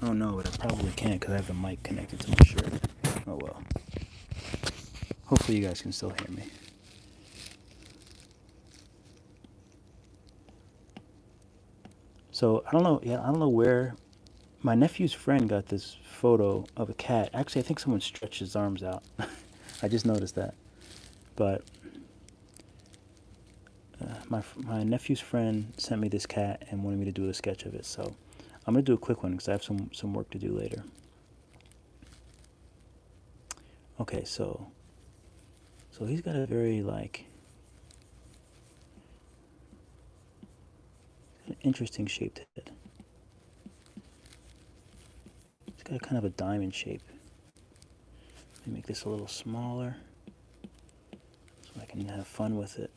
Oh no, but I probably can't because I have the mic connected to my shirt. Oh well. Hopefully you guys can still hear me. So I don't know. Yeah, I don't know where my nephew's friend got this photo of a cat. Actually, I think someone stretched his arms out. I just noticed that. But my nephew's friend sent me this cat and wanted me to do a sketch of it. So I'm gonna do a quick one because I have some work to do later. Okay, so he's got a very like an interesting shaped head. It's got kind of a diamond shape. Let me make this a little smaller so I can have fun with it.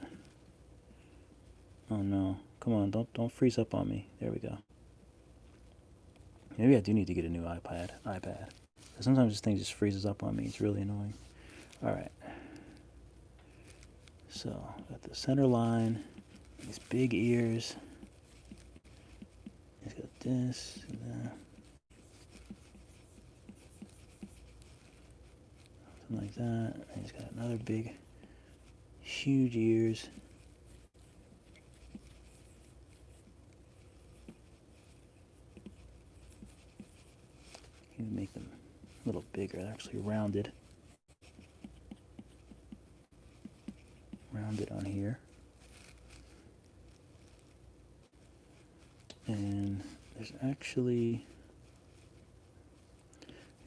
Oh no. Come on, don't freeze up on me. There we go. Maybe I do need to get a new iPad. Sometimes this thing just freezes up on me. It's really annoying. Alright. So, got the center line, these big ears. He's got this and that. Something like that. And he's got another big, huge ears. You can make them a little bigger. They're actually rounded. Rounded on here. And there's actually...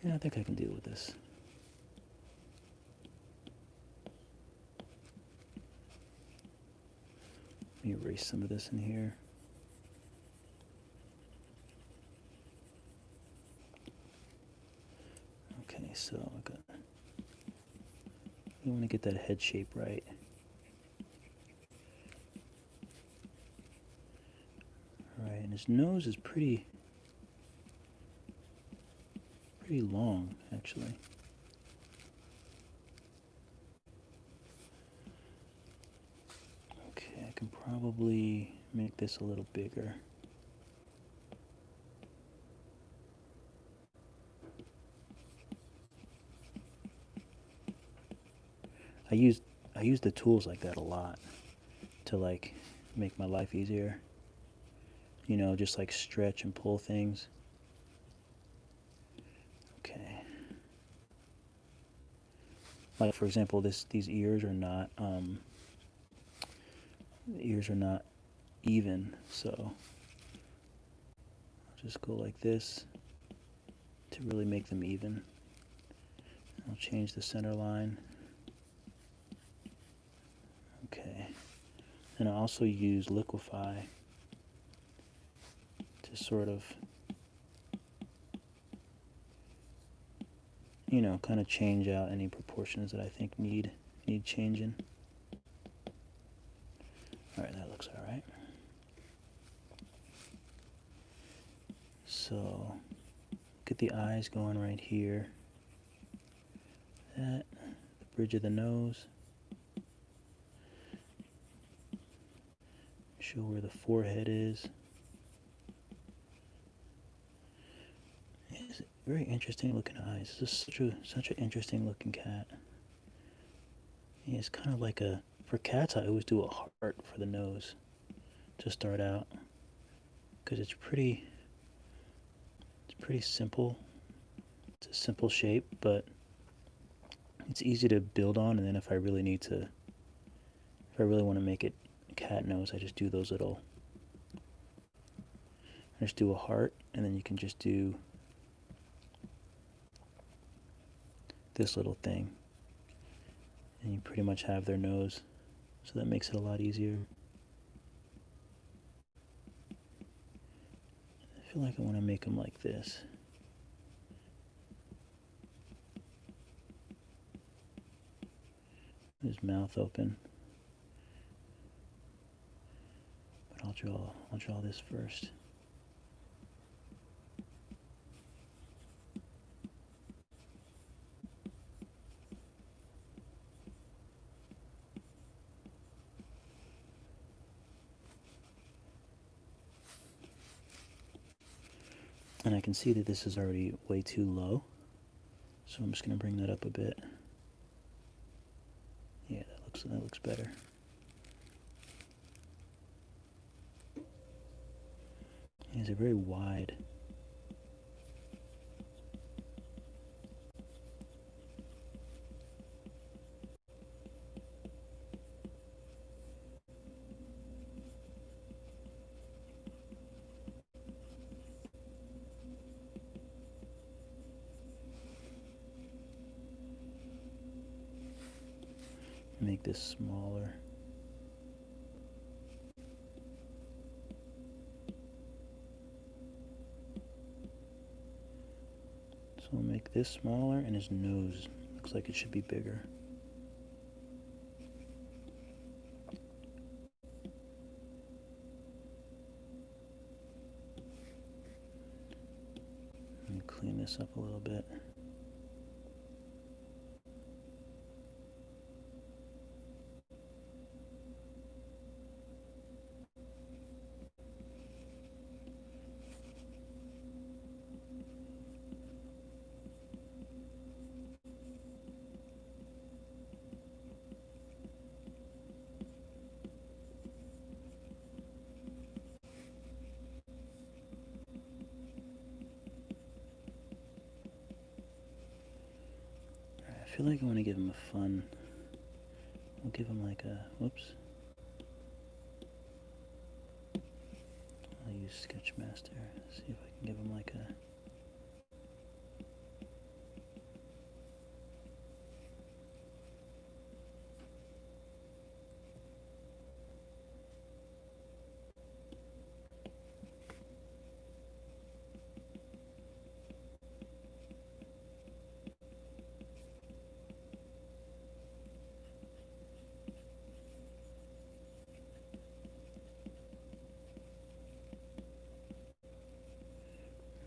Yeah, I think I can deal with this. Let me erase some of this in here. Okay, so I want to get that head shape right. Alright, and his nose is pretty long, actually. Okay, I can probably make this a little bigger. I use the tools like that a lot to like make my life easier. You know, just like stretch and pull things. Okay. Like for example, these ears are not the ears are not even, so I'll just go like this to really make them even. I'll change the center line. Okay. And I also use Liquify to sort of, you know, kind of change out any proportions that I think need changing. Alright, that looks alright. So, get the eyes going right here. That, the bridge of the nose. Show where the forehead is. It's very interesting looking eyes. This is such an interesting looking cat. Yeah, it's kind of like a, for cats I always do a heart for the nose to start out. Because it's pretty simple. It's a simple shape, but it's easy to build on, and then if I really want to make it a cat nose, I just do those little, I just do a heart, and then you can just do this little thing, and you pretty much have their nose, so that makes it a lot easier. I feel like I want to make them like this. His mouth open. But I'll draw this first. And I can see that this is already way too low. So I'm just going to bring that up a bit. Yeah, that looks better. These are very wide. Make this smaller. So we'll make this smaller, and his nose looks like it should be bigger. Let me clean this up a little bit. I feel like I want to give him a fun. I'll give him like a. Whoops. I'll use Sketchmaster. See if I can give him like a.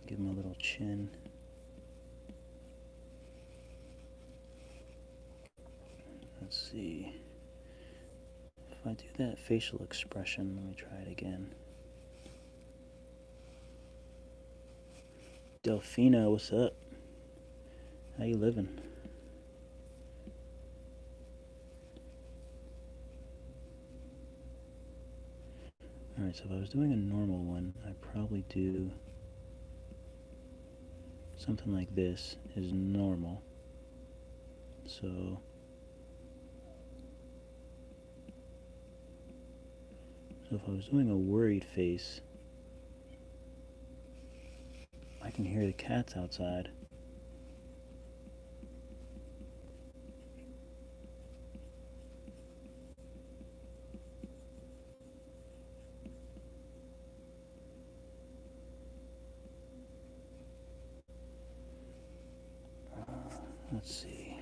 Give him a little chin. Let's see. If I do that facial expression, let me try it again. Delphina, what's up? How you living? Alright, so if I was doing a normal one, I'd probably do something like this is normal. So if I was doing a worried face, I can hear the cats outside. Let's see.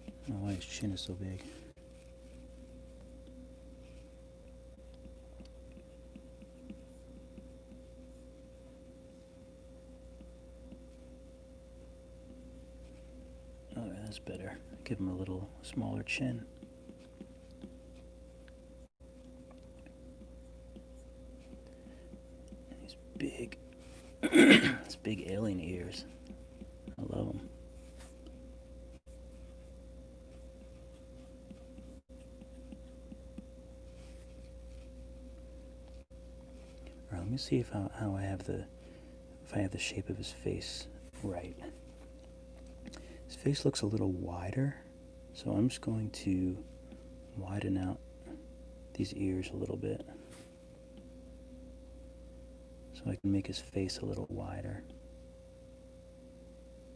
I don't know why his chin is so big. Oh, that's better. Give him a little smaller chin. These big, these big alien ears. I love them. All right, let me see if how I have the shape of his face right. His face looks a little wider, so I'm just going to widen out these ears a little bit so I can make his face a little wider,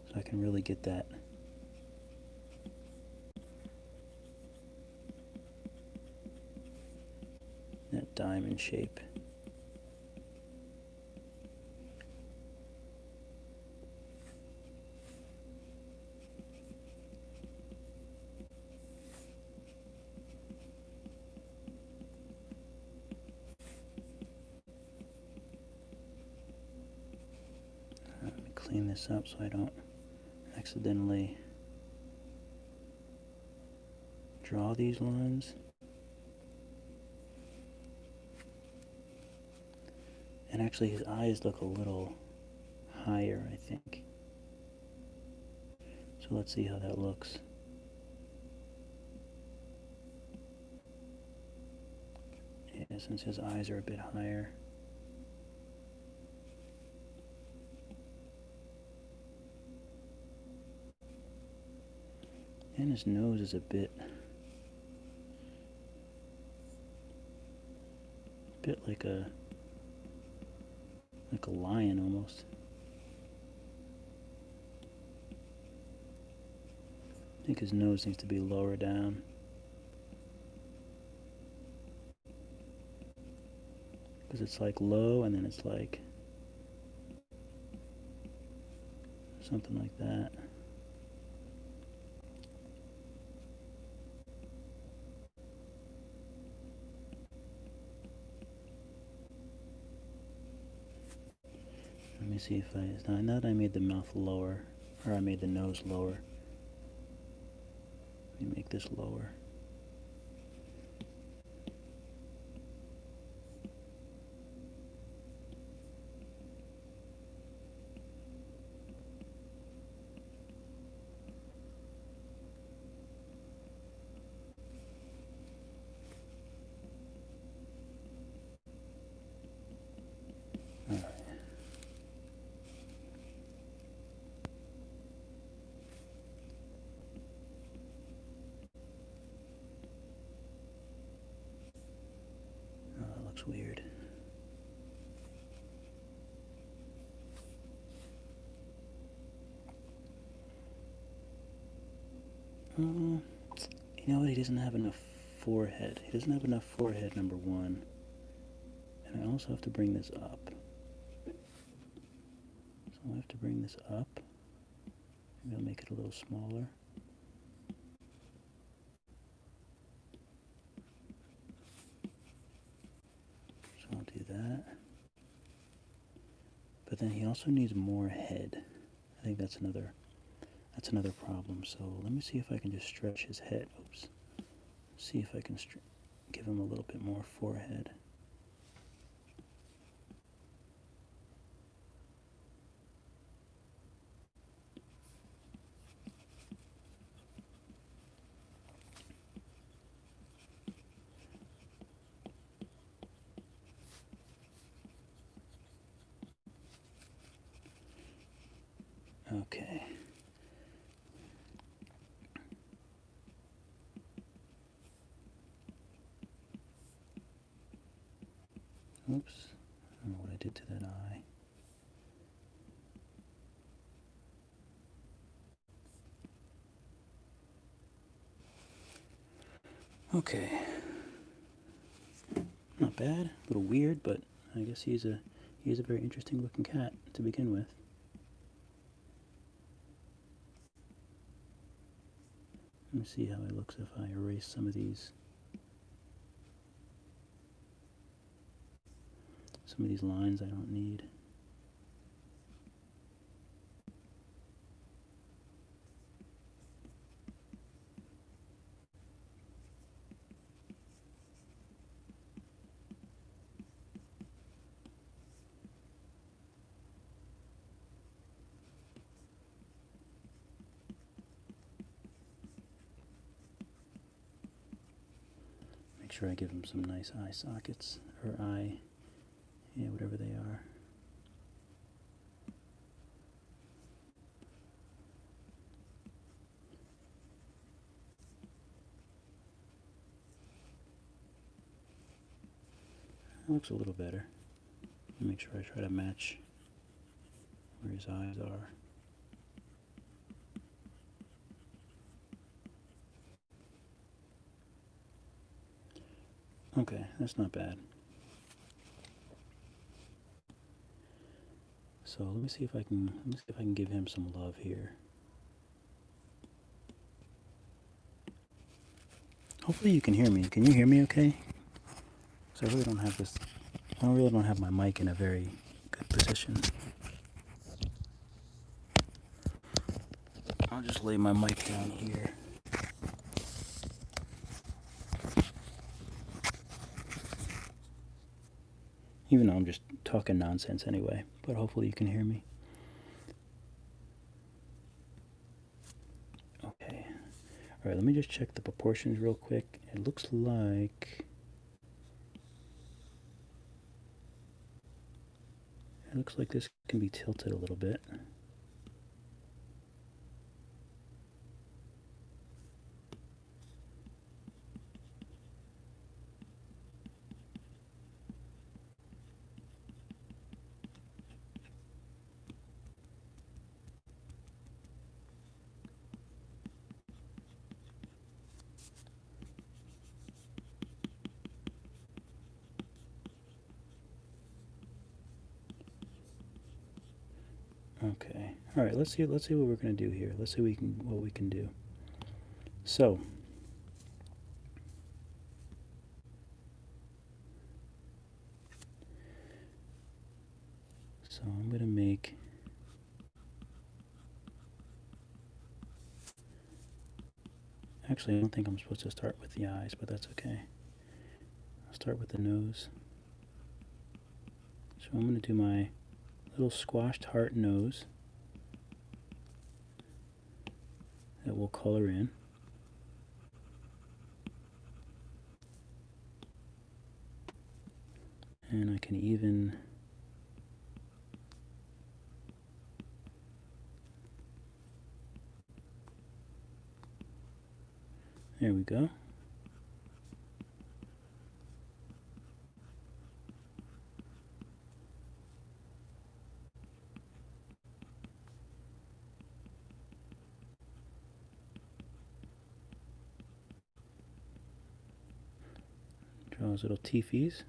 so I can really get that diamond shape. Let me clean this up so I don't accidentally draw these lines. And actually his eyes look a little higher, I think. So let's see how that looks. Yeah, since his eyes are a bit higher. And his nose is a bit like a lion almost. I think his nose needs to be lower down. Because it's like low and then it's like something like that. Let me see if now that I made the mouth lower, or I made the nose lower. Let me make this lower. All right. Oh, that looks weird. You know what? He doesn't have enough forehead. He doesn't have enough forehead, number one. And I also have to bring this up. So I have to bring this up. Maybe I'll make it a little smaller. So I'll do that. But then he also needs more head. I think that's another problem. So let me see if I can just stretch his head. Oops. See if I can give him a little bit more forehead. Okay. Oops. I don't know what I did to that eye. Okay. Not bad. A little weird, but I guess he's a very interesting looking cat to begin with. Let me see how it looks if I erase some of these lines I don't need. Make sure I give him some nice eye sockets, or whatever they are. That looks a little better. Make sure I try to match where his eyes are. Okay, that's not bad. So let me see if I can give him some love here. Hopefully you can hear me. Can you hear me okay? So I really don't have my mic in a very good position. I'll just lay my mic down here. even though I'm just talking nonsense anyway, but hopefully you can hear me. Okay. All right, let me just check the proportions real quick. It looks like this can be tilted a little bit. Okay. All right. Let's see what we're gonna do here. Let's see what we can do. So I'm gonna make. Actually, I don't think I'm supposed to start with the eyes, but that's okay. I'll start with the nose. So I'm gonna do my little squashed heart nose that we'll color in. And I can even there we go. Draw those little teefies.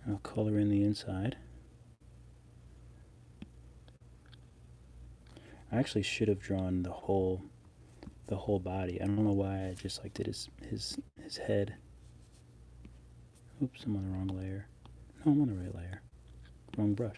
I'll color in the inside. I actually should have drawn the whole body. I don't know why I just like did his head. Oops, I'm on the wrong layer. No, I'm on the right layer. Wrong brush.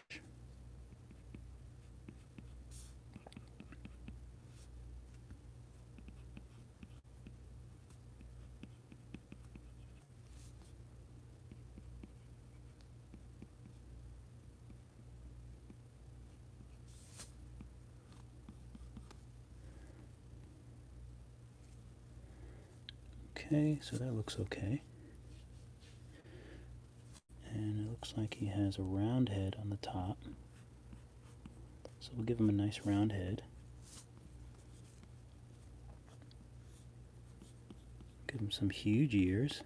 Okay, so that looks okay. And it looks like he has a round head on the top. So we'll give him a nice round head. Give him some huge ears.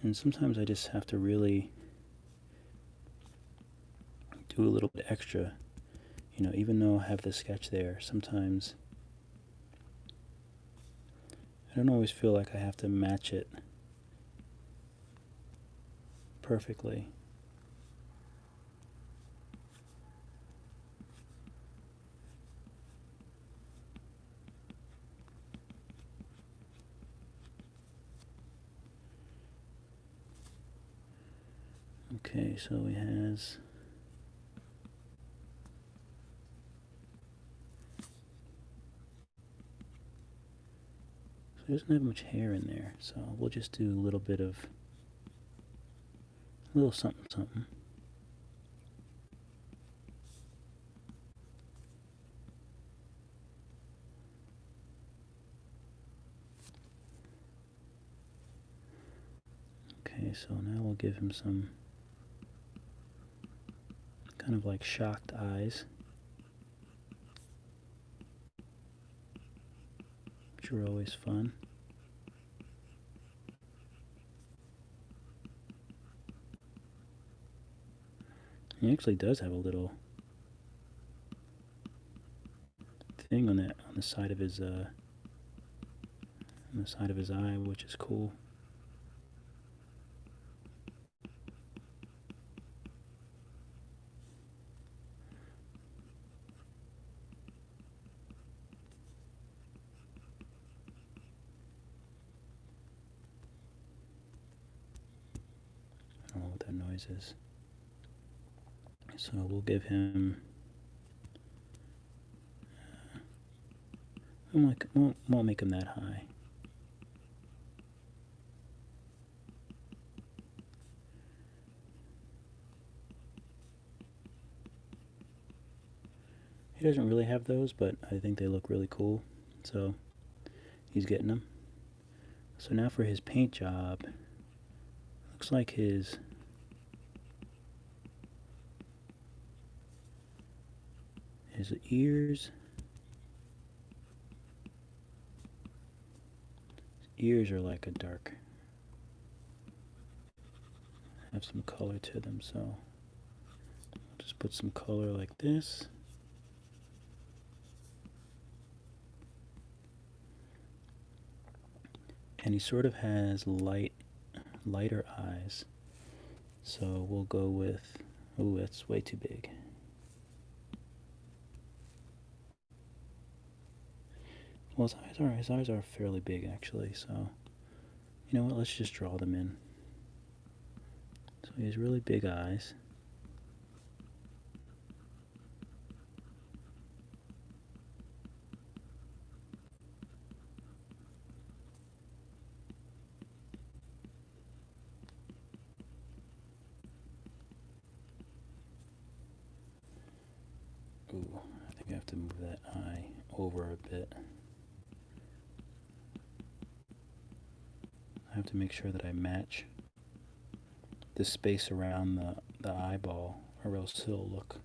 And sometimes I just have to really do a little bit extra. You know, even though I have the sketch there, sometimes I don't always feel like I have to match it perfectly. Okay, so he has he doesn't have much hair in there, so we'll just do a little bit of a little something something. Okay, so now we'll give him some kind of like shocked eyes, which are always fun. He actually does have a little thing on the side of his eye, which is cool. I don't know what that noise is. So we'll give him won't make them that high. He doesn't really have those, but I think they look really cool, so he's getting them. So now for his paint job, looks like his ears. His ears are like a dark, have some color to them, so I'll just put some color like this. And he sort of has lighter eyes, so we'll go with, oh, that's way too big. Well, his eyes are fairly big actually, so you know what, let's just draw them in. So he has really big eyes. Ooh, I think I have to move that eye over a bit. I have to make sure that I match the space around the eyeball, or else he'll look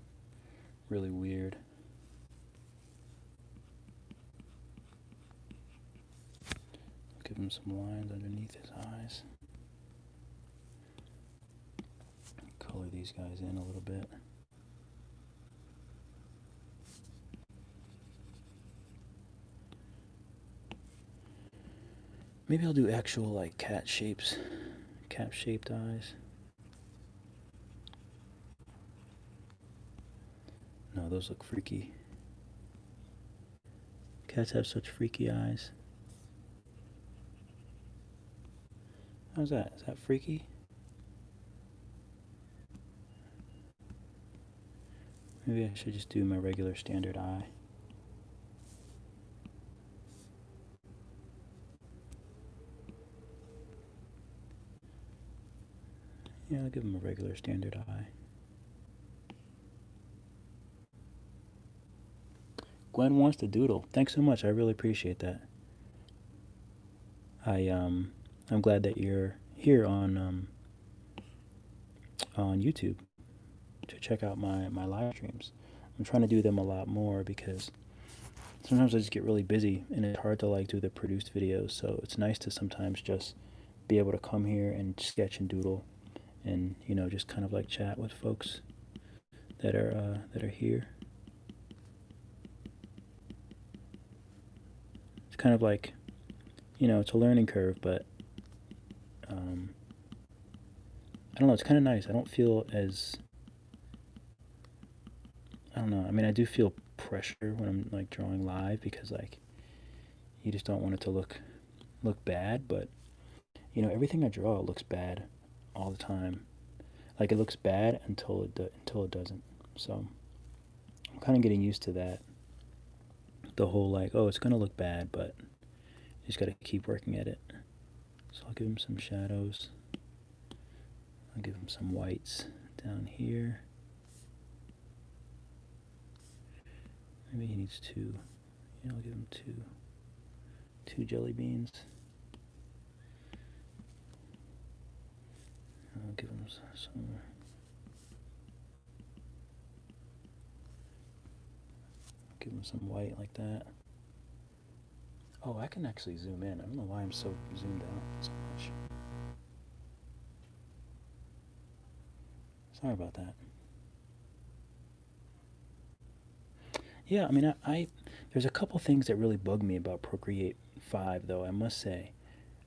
really weird. Give him some lines underneath his eyes. Color these guys in a little bit. Maybe I'll do actual like cat-shaped eyes. No, those look freaky. Cats have such freaky eyes. How's that? Is that freaky? Maybe I should just do my regular standard eye. Yeah, I'll give him a regular standard eye. Gwen wants to doodle. Thanks so much. I really appreciate that. I'm glad that you're here on YouTube to check out my live streams. I'm trying to do them a lot more because sometimes I just get really busy and it's hard to like do the produced videos. So it's nice to sometimes just be able to come here and sketch and doodle, and you know, just kind of like chat with folks that are here. It's kind of like, you know, it's a learning curve, but I don't know, it's kind of nice. I don't feel as, I don't know, I mean, I do feel pressure when I'm like drawing live because like you just don't want it to look bad, but you know, everything I draw looks bad all the time. Like it looks bad until it doesn't. So I'm kind of getting used to that. The whole like, oh, it's gonna look bad, but you just gotta keep working at it. So I'll give him some shadows. I'll give him some whites down here. Maybe he needs two. Yeah, I'll give him two jelly beans. I'll give him some. Give him some white like that. Oh, I can actually zoom in. I don't know why I'm so zoomed out so much. Sorry about that. Yeah, I mean, there's a couple things that really bug me about Procreate 5, though, I must say.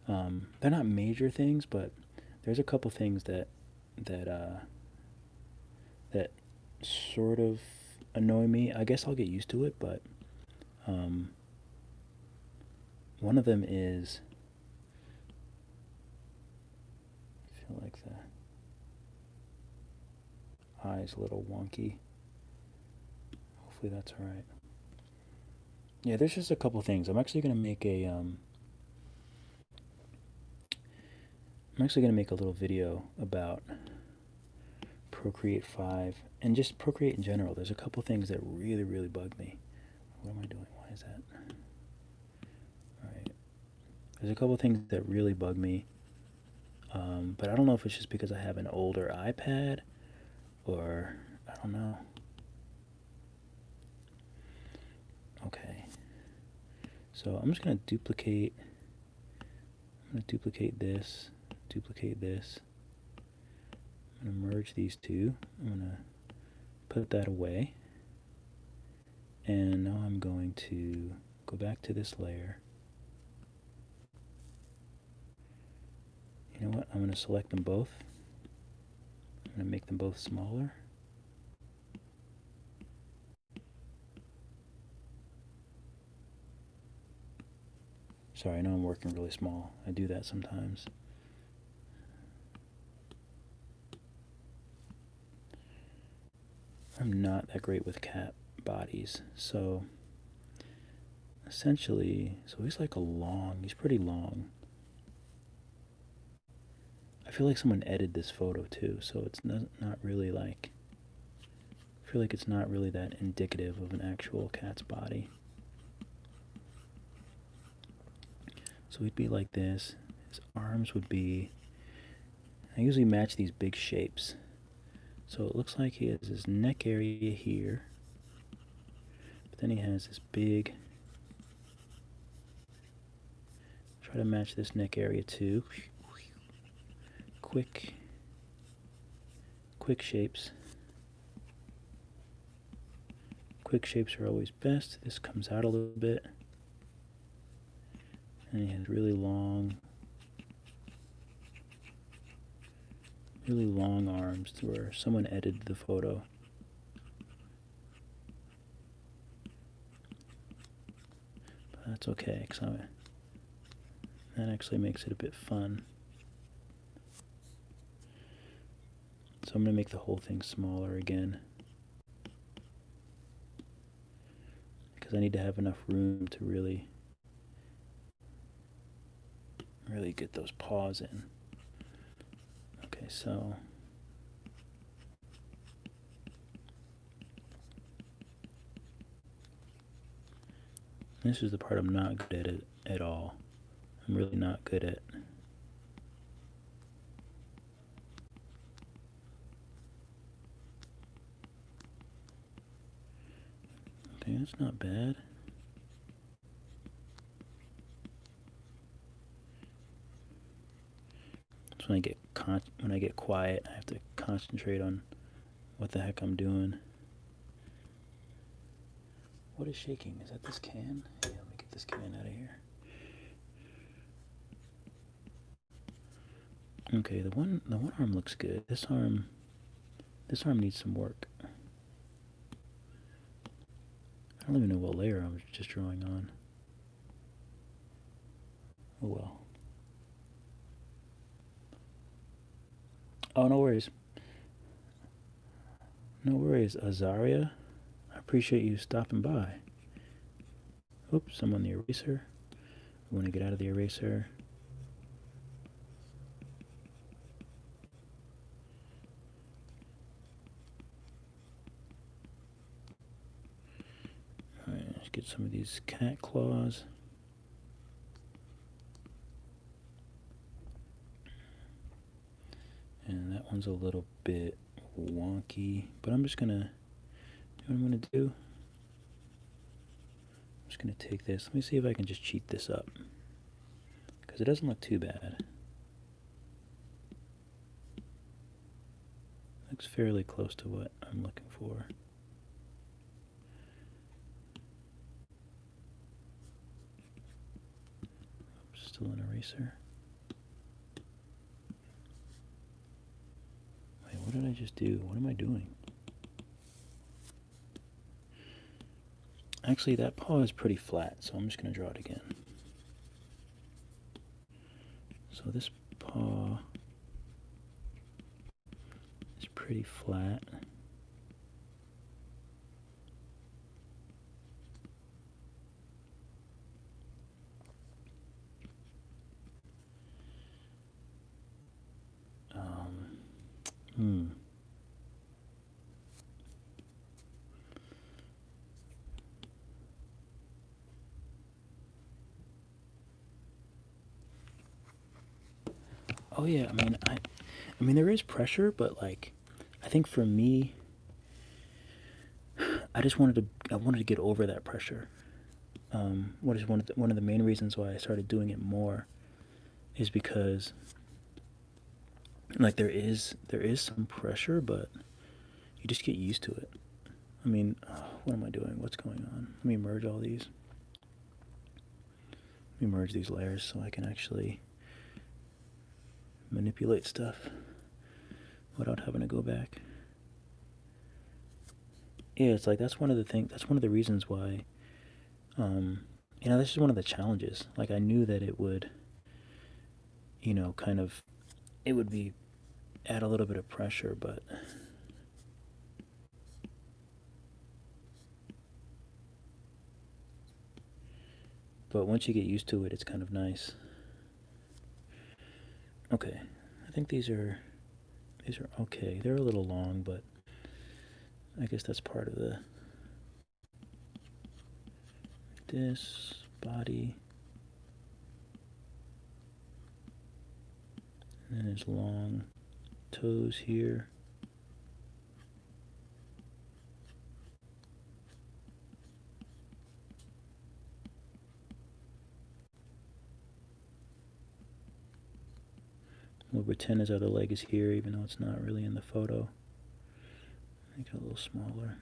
They're not major things, but there's a couple things that that sort of annoy me. I guess I'll get used to it, but one of them is, I feel like the eye's a little wonky. Hopefully that's alright. Yeah, there's just a couple things. I'm actually gonna make a little video about Procreate 5 and just Procreate in general. There's a couple things that really, really bug me. What am I doing? Why is that? Alright. There's a couple things that really bug me. But I don't know if it's just because I have an older iPad or I don't know. Okay. So I'm just going to duplicate this, duplicate this. I'm going to merge these two. I'm going to put that away. And now I'm going to go back to this layer. You know what? I'm going to select them both. I'm going to make them both smaller. Sorry, I know I'm working really small. I do that sometimes. I'm not that great with cat bodies, so essentially, so he's like he's pretty long. I feel like someone edited this photo too, so it's not really like, I feel like it's not really that indicative of an actual cat's body. So he'd be like this. His arms would be, I usually match these big shapes. So it looks like he has his neck area here, but then he has this big, try to match this neck area too. Quick shapes. Quick shapes are always best. This comes out a little bit. And he has really long arms to where someone edited the photo. But that's okay, because that actually makes it a bit fun. So I'm going to make the whole thing smaller again, because I need to have enough room to really get those paws in. Okay, so this is the part I'm not good at all. I'm really not good at. Okay, that's not bad. So when I get quiet, I have to concentrate on what the heck I'm doing. What is shaking? Is that this can? Yeah, let me get this can out of here. Okay, the one arm looks good. This arm needs some work. I don't even know what layer I was just drawing on. Oh well. Oh, no worries. No worries, Azaria. I appreciate you stopping by. Oops, I'm on the eraser. I want to get out of the eraser. Alright, let's get some of these cat claws. And that one's a little bit wonky, but I'm just gonna, you know what I'm gonna do? I'm just gonna take this. Let me see if I can just cheat this up, because it doesn't look too bad. Looks fairly close to what I'm looking for. Oops, still an eraser. Wait, what did I just do? What am I doing? Actually, that paw is pretty flat, so I'm just going to draw it again. So this paw is pretty flat. Oh yeah, I mean there is pressure, but like I think for me, I wanted to get over that pressure. What is one of the main reasons why I started doing it more is because like there is some pressure, but you just get used to it. I mean, what am I doing? What's going on? Let me merge all these. Let me merge these layers so I can actually manipulate stuff without having to go back. Yeah, it's like that's one of the things. That's one of the reasons why. This is one of the challenges. Like I knew that it would, kind of, it would be add a little bit of pressure, but once you get used to it, it's kind of nice. Okay, I think these are okay. They're a little long, but I guess that's part of this body. And then there's long toes here. We'll pretend his other leg is here, even though it's not really in the photo. Make it a little smaller.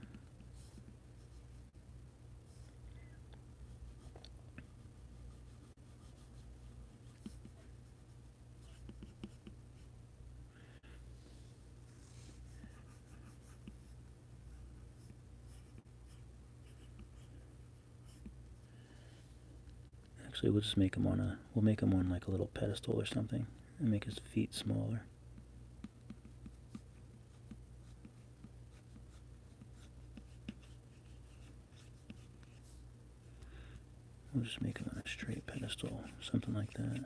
Actually, we'll just make him we'll make him on like a little pedestal or something, and make his feet smaller. We'll just make him on a straight pedestal, something like that.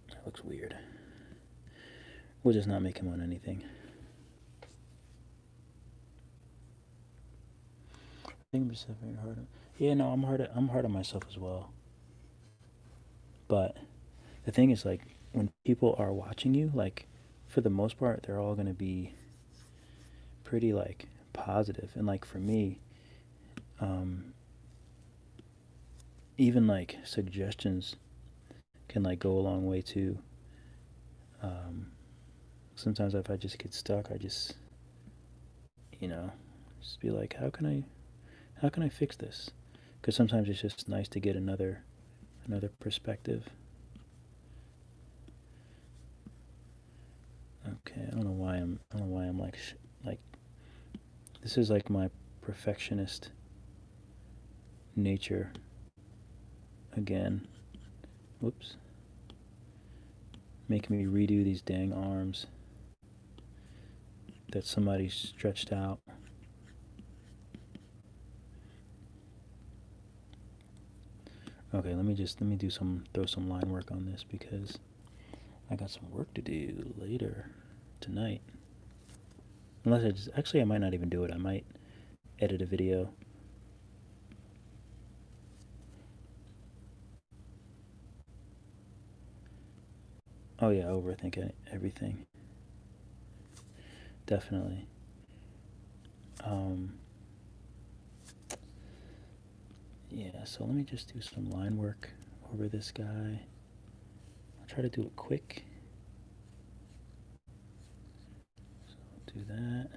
That looks weird. We'll just not make him on anything. I think I'm just very hard on. Yeah, no, I'm hard on myself as well. But the thing is, like, when people are watching you, like, for the most part, they're all gonna be pretty like positive, and like for me, even like suggestions can like go a long way too. Sometimes if I just get stuck, I just just be like, how can I fix this? Because sometimes it's just nice to get another perspective. Okay, I don't know why I'm like this is like my perfectionist nature again. Whoops. Making me redo these dang arms that somebody stretched out. Okay, let me throw some line work on this because I got some work to do later tonight. Unless I might not even do it. I might edit a video. Oh yeah, overthink everything. Definitely. Yeah, so let me just do some line work over this guy. I'll try to do it quick. So I'll do that.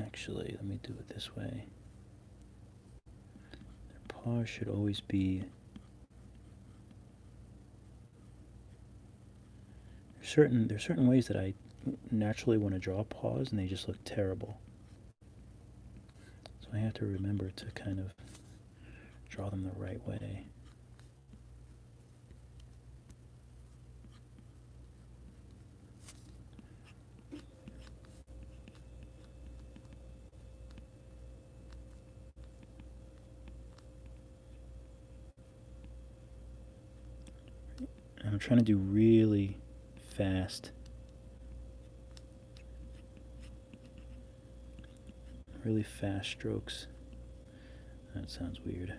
Actually, let me do it this way. Their paws should always be there's certain ways that I naturally want to draw paws and they just look terrible. So I have to remember to kind of draw them the right way. I'm trying to do really fast. Really fast strokes. That sounds weird.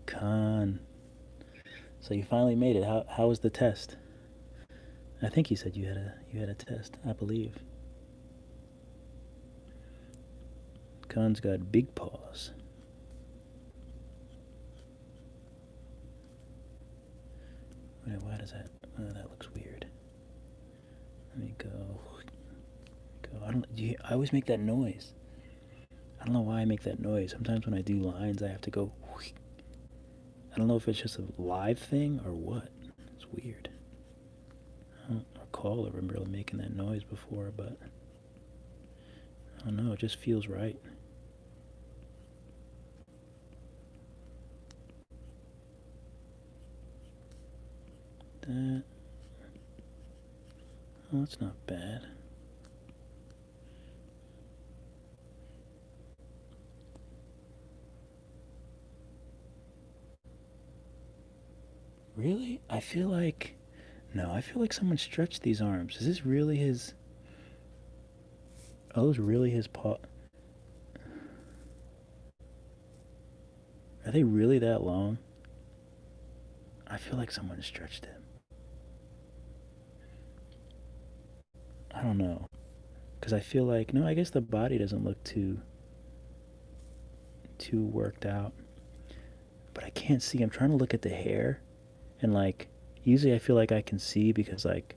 Con. So you finally made it. How was the test? I think you said you had a test, I believe. Con's got big paws. Wait, why does that? Oh, that looks weird. Let me go. I always make that noise. I don't know why I make that noise. Sometimes when I do lines, I have to go. I don't know if it's just a live thing or what. It's weird. I don't recall ever really making that noise before, but I don't know. It just feels right. That. Oh, that's not bad. Really? I feel like... No, I feel like someone stretched these arms. Is this really his... Oh, those really his paw... Are they really that long? I feel like someone stretched him. I don't know. Because I feel like... No, I guess the body doesn't look too worked out. But I can't see. I'm trying to look at the hair. And, like, usually I feel like I can see because, like,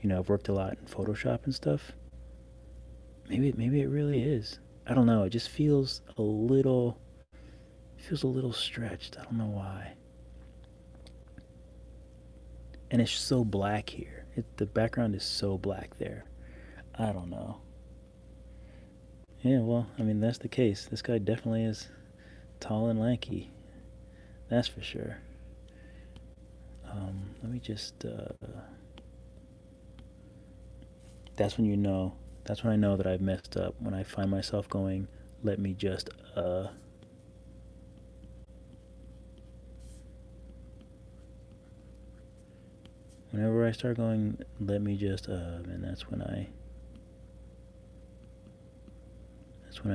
you know, I've worked a lot in Photoshop and stuff. Maybe it really is. I don't know. It just feels a little stretched. I don't know why. And it's so black here. The background is so black there. I don't know. Yeah, well, I mean, that's the case. This guy definitely is tall and lanky. That's for sure. Let me just... That's when you know. That's when I know that I've messed up. When I find myself going, let me just... Whenever I start going, let me just... and that's when I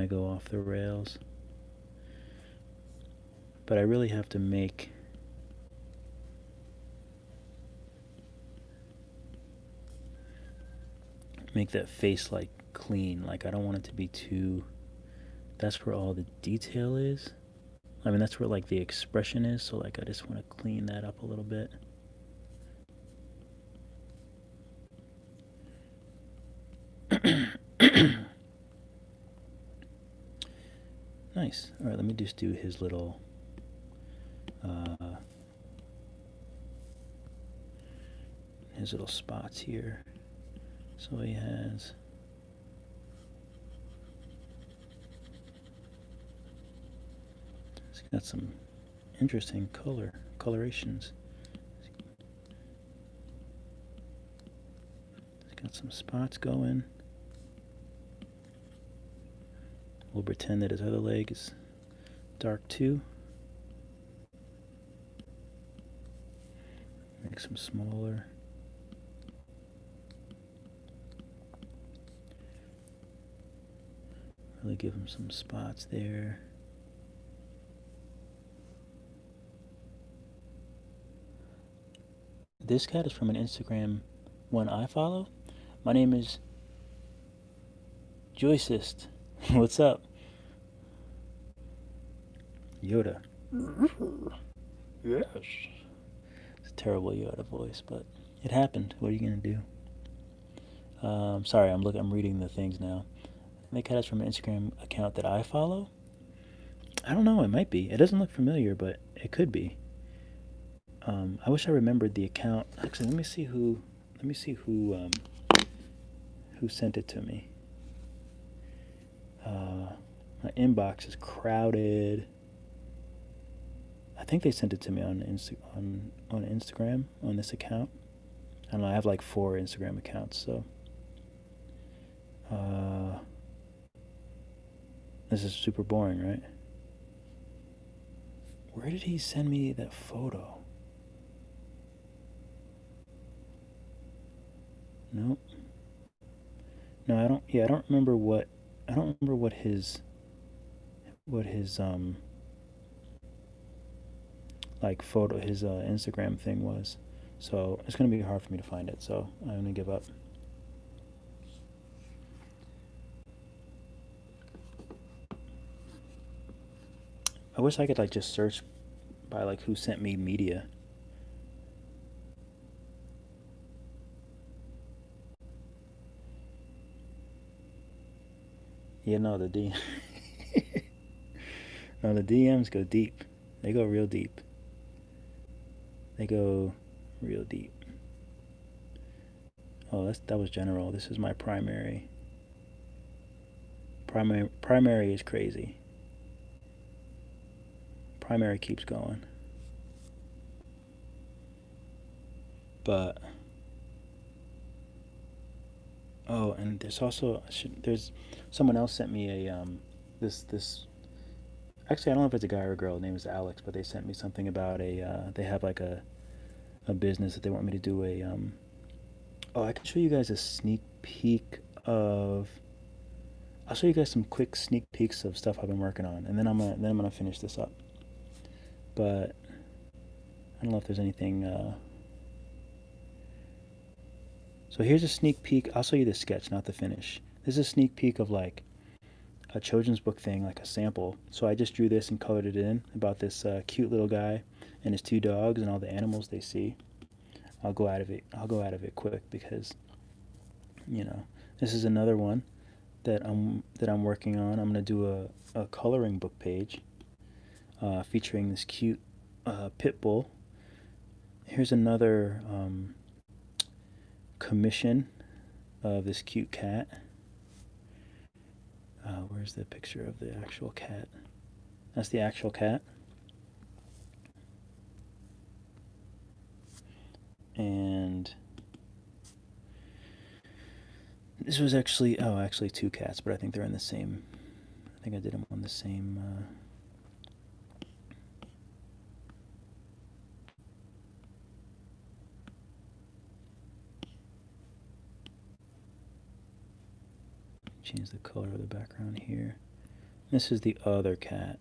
go off the rails. But I really have to make that face like clean. Like I don't want it to be too... That's where all the detail is. I mean, that's where like the expression is. So like I just want to clean that up a little bit. Nice. All right, let me just do his little spots here. So he has... He's got some interesting colorations. He's got some spots going. We'll pretend that his other leg is dark too. Make some smaller. Really give him some spots there. This cat is from an Instagram one I follow. My name is Joycist. What's up? Yoda. Yes. It's a terrible Yoda voice, but it happened. What are you gonna do? Sorry, I'm reading the things now. The cat is from an Instagram account that I follow. I don't know. It might be. It doesn't look familiar, but it could be. I wish I remembered the account. Actually, let me see who sent it to me. My inbox is crowded. I think they sent it to me on Instagram on this account. I don't know. I have like 4 Instagram accounts, so. This is super boring, right? Where did he send me that photo? Nope. No, I don't. Yeah, I don't remember what. I don't remember what his like photo, his Instagram thing was. So it's gonna be hard for me to find it. So I'm gonna give up. I wish I could like just search by like who sent me media. Yeah, no, the D. No, the DMs go deep. They go real deep. They go real deep. Oh, that was general. This is my primary. Primary is crazy. Primary keeps going. But oh, and there's also there's someone else sent me a this actually I don't know if it's a guy or a girl. The name is Alex, but they sent me something about a they have like a business that they want me to do a oh, I can show you guys a sneak peek of. I'll show you guys some quick sneak peeks of stuff I've been working on, and then I'm gonna finish this up. But I don't know if there's anything. So here's a sneak peek. I'll show you the sketch, not the finish. This is a sneak peek of like a children's book thing, like a sample. So I just drew this and colored it in about this cute little guy and his two dogs and all the animals they see. I'll go out of it. I'll go out of it quick because, you know, this is another one that I'm working on. I'm gonna do a coloring book page featuring this cute pit bull. Here's another commission of this cute cat. Where's the picture of the actual cat? That's the actual cat. And this was actually, oh, actually two cats, but I think they're in the same, I think I did them on the same, change the color of the background here. This is the other cat.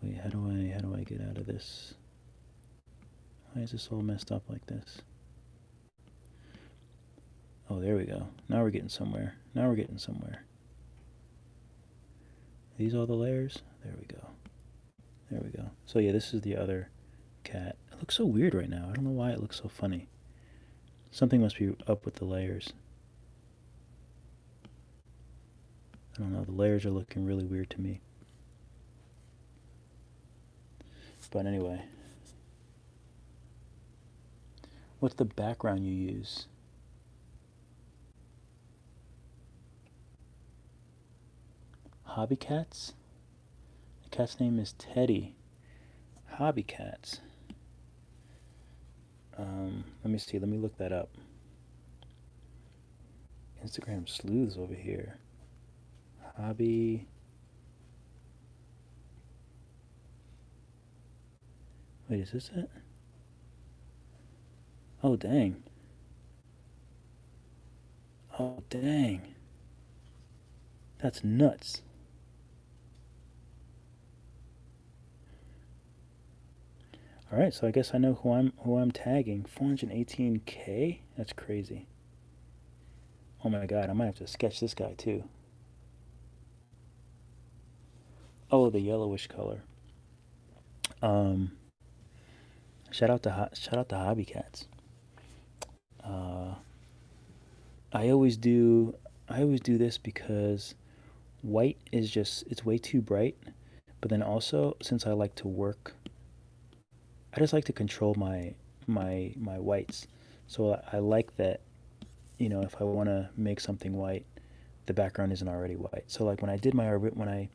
Wait, how do I get out of this? Why is this all messed up like this? Oh, there we go. Now we're getting somewhere. Now we're getting somewhere. Are these all the layers? There we go. There we go. So yeah, this is the other cat. It looks so weird right now. I don't know why it looks so funny. Something must be up with the layers. I don't know. The layers are looking really weird to me. But anyway. What's the background you use? Hobby cats? The cat's name is Teddy. Hobby cats. Let me see. Let me look that up. Instagram sleuths over here. Hobby. Wait, is this it? Oh, dang. Oh, dang. That's nuts. All right, so I guess I know who I'm tagging. 418K? That's crazy. Oh my god, I might have to sketch this guy too. Oh, the yellowish color. Um, shout out to Hobby Cats. Uh, I always do this because white is just it's way too bright. But then also since I like to work, I just like to control my whites. So I like that, you know, if I want to make something white, the background isn't already white. So like when I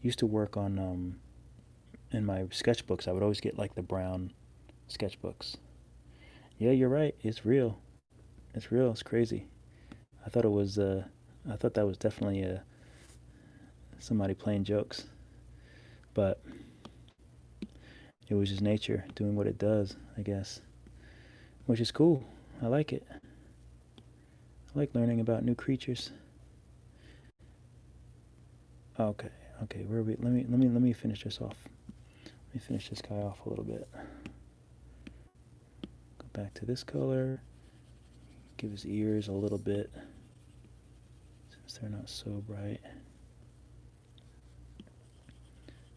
used to work on in my sketchbooks, I would always get like the brown sketchbooks. Yeah, you're right. It's real. It's real. It's crazy. I thought it was I thought that was definitely somebody playing jokes, but it was just nature doing what it does, I guess, which is cool. I like it. I like learning about new creatures. Okay, okay. Where are we? Let me finish this off. Let me finish this guy off a little bit. Go back to this color. Give his ears a little bit, since they're not so bright.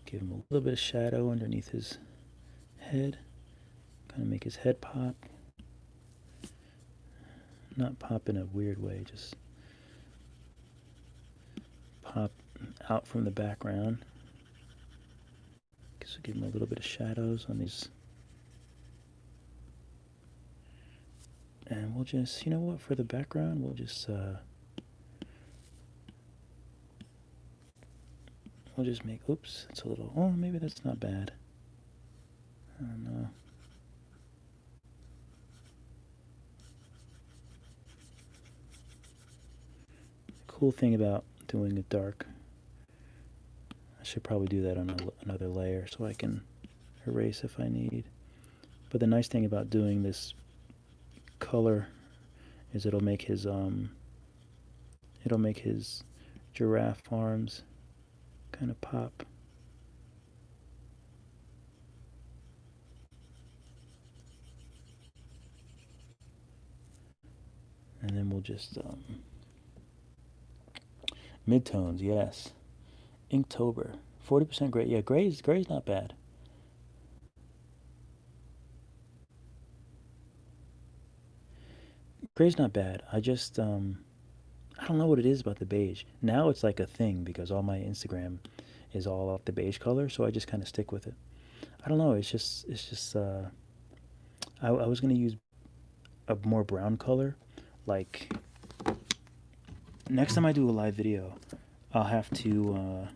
Give him a little bit of shadow underneath his head. Kind of make his head pop. Not pop in a weird way, just pop out from the background. So give him a little bit of shadows on these. And we'll just, you know what, for the background, we'll just make, oops, it's a little, oh, maybe that's not bad. I don't know. Cool thing about doing it dark, I should probably do that on another layer so I can erase if I need. But the nice thing about doing this color is it'll make his giraffe arms kind of pop. And then we'll just midtones, yes. Inktober, 40% gray. Yeah, gray's not bad. Gray's not bad. I just I don't know what it is about the beige. Now it's like a thing because all my Instagram is all off the beige color, so I just kind of stick with it. I don't know. It's just. I was gonna use a more brown color, like next time I do a live video, I'll have to.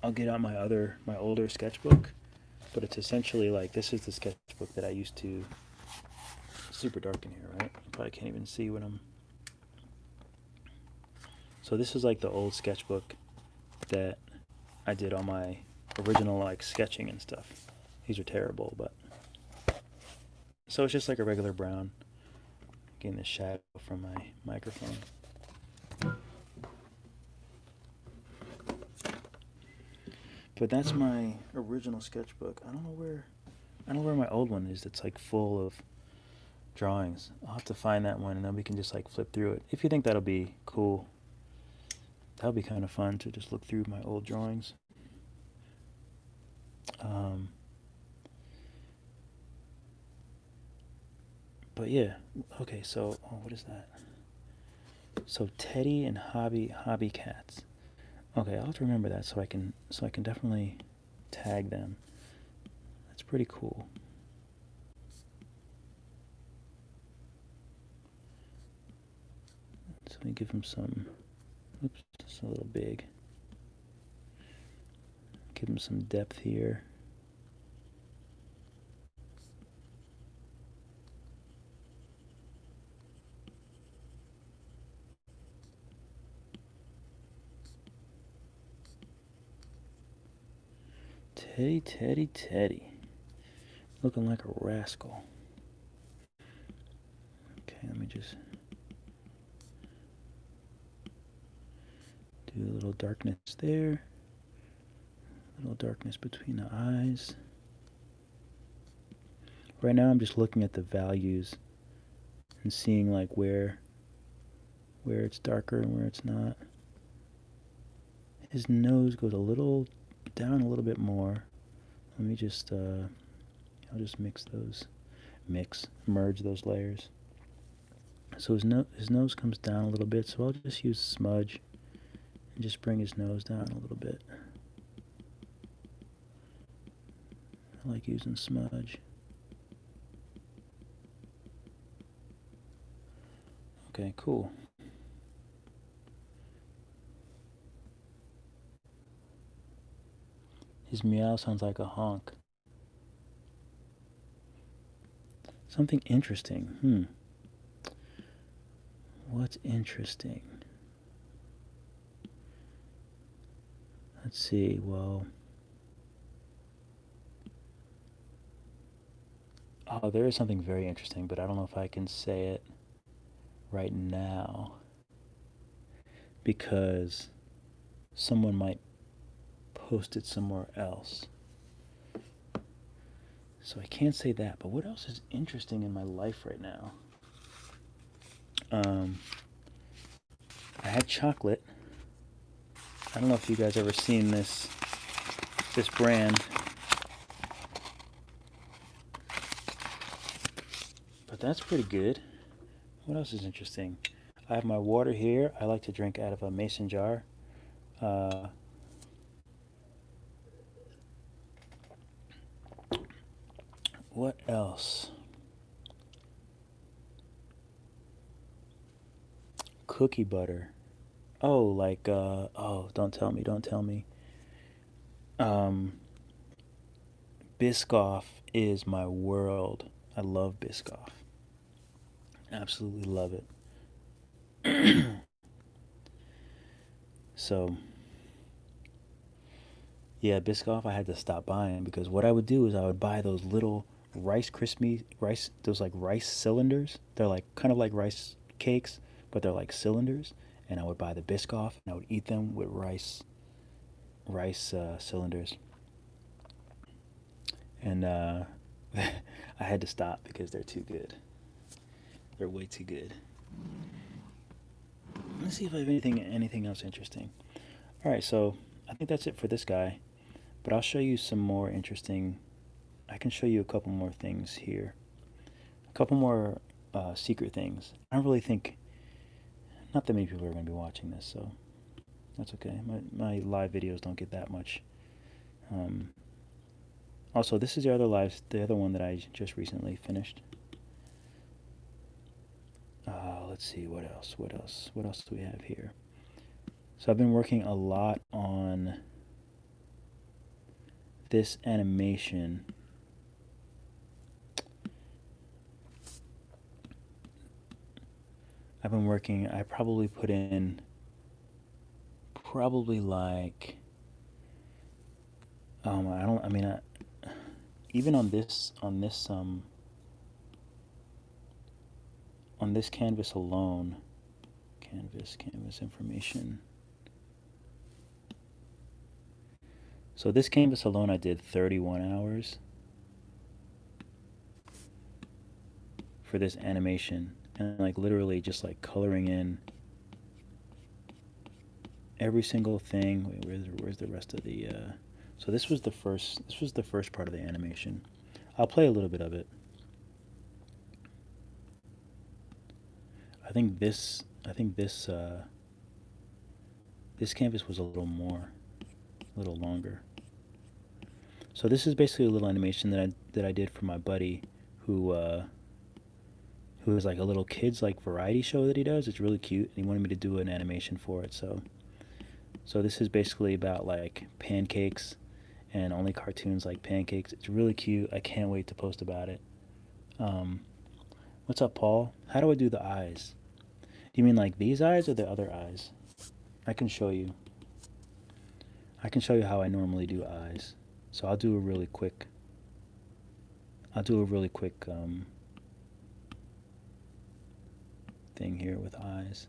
I'll get out my older sketchbook, but it's essentially like this is the sketchbook that I used to. Super dark in here, right? You probably can't even see what I'm. So this is like the old sketchbook that I did all my original like sketching and stuff. These are terrible, but so it's just like a regular brown. Getting the shadow from my microphone. But that's my original sketchbook. I don't know where my old one is. That's like full of drawings. I'll have to find that one and then we can just like flip through it. If you think that'll be cool, that'll be kind of fun to just look through my old drawings. But yeah, okay. So what is that? So Teddy and Hobby Cats. Okay, I'll have to remember that so I can definitely tag them. That's pretty cool. So let me give him some. Oops, just a little big. Give him some depth here. Teddy. Looking like a rascal. Okay, let me just do a little darkness there. A little darkness between the eyes. Right now I'm just looking at the values and seeing like where it's darker and where it's not. His nose goes a little down a little bit more. Let me just I'll just merge those layers. So his nose comes down a little bit, so I'll just use smudge and just bring his nose down a little bit. I like using smudge. Okay, cool. His meow sounds like a honk. Something interesting. What's interesting? Let's see, well... Oh, there is something very interesting, but I don't know if I can say it right now because someone might post it somewhere else. So I can't say that, but what else is interesting in my life right now? I had chocolate. I don't know if you guys ever seen this brand, but that's pretty good. What else is interesting? I have my water here. I like to drink out of a mason jar. What else? Cookie butter. Oh, like, oh, don't tell me. Um, Biscoff is my world. I love Biscoff. Absolutely love it. So, yeah, Biscoff I had to stop buying because what I would do is I would buy those little those like rice cylinders. They're like kind of like rice cakes, but they're like cylinders. And I would buy the Biscoff and I would eat them with rice cylinders. And I had to stop because they're too good. They're way too good. Let's see if I have anything else interesting. All right, so I think that's it for this guy. But I'll show you some more interesting. I can show you a couple more things here. A couple more secret things. I don't really think. Not that many people are going to be watching this, so that's okay. My live videos don't get that much. Also, this is the other one that I just recently finished. Let's see, what else do we have here? So I've been working a lot on this animation. I probably put in like, even on this canvas alone, canvas information. So this canvas alone I did 31 hours for this animation, and like literally just like coloring in every single thing. Wait, where's the rest of the so this was the first part of the animation. I'll play a little bit of it. I think this canvas was a little longer. So this is basically a little animation that I did for my buddy who is like a little kids like variety show that he does. It's really cute, and he wanted me to do an animation for it. So this is basically about like pancakes, and only cartoons like pancakes. It's really cute. I can't wait to post about it. What's up, Paul? How do I do the eyes? Do you mean like these eyes or the other eyes? I can show you. I can show you how I normally do eyes. So I'll do a really quick thing here with eyes.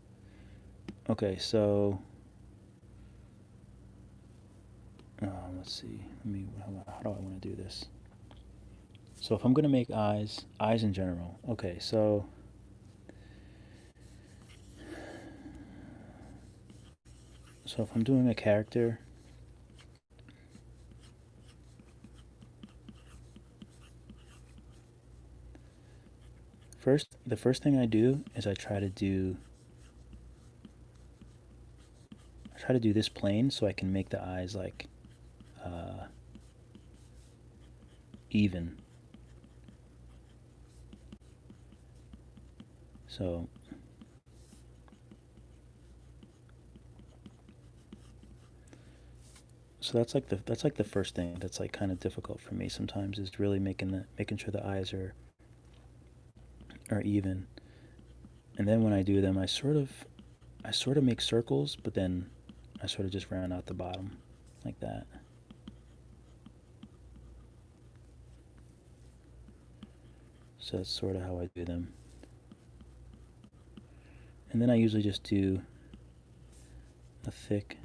Okay, so let's see. How do I want to do this? So if I'm gonna make eyes in general. Okay, so if I'm doing a character, the first thing I do is I try to do this plane so I can make the eyes like even. So that's like the first thing that's like kind of difficult for me sometimes, is really making sure the eyes are even. And then when I do them, I sort of make circles, but then I sort of just round out the bottom like that. So that's sort of how I do them. And then I usually just do a thick,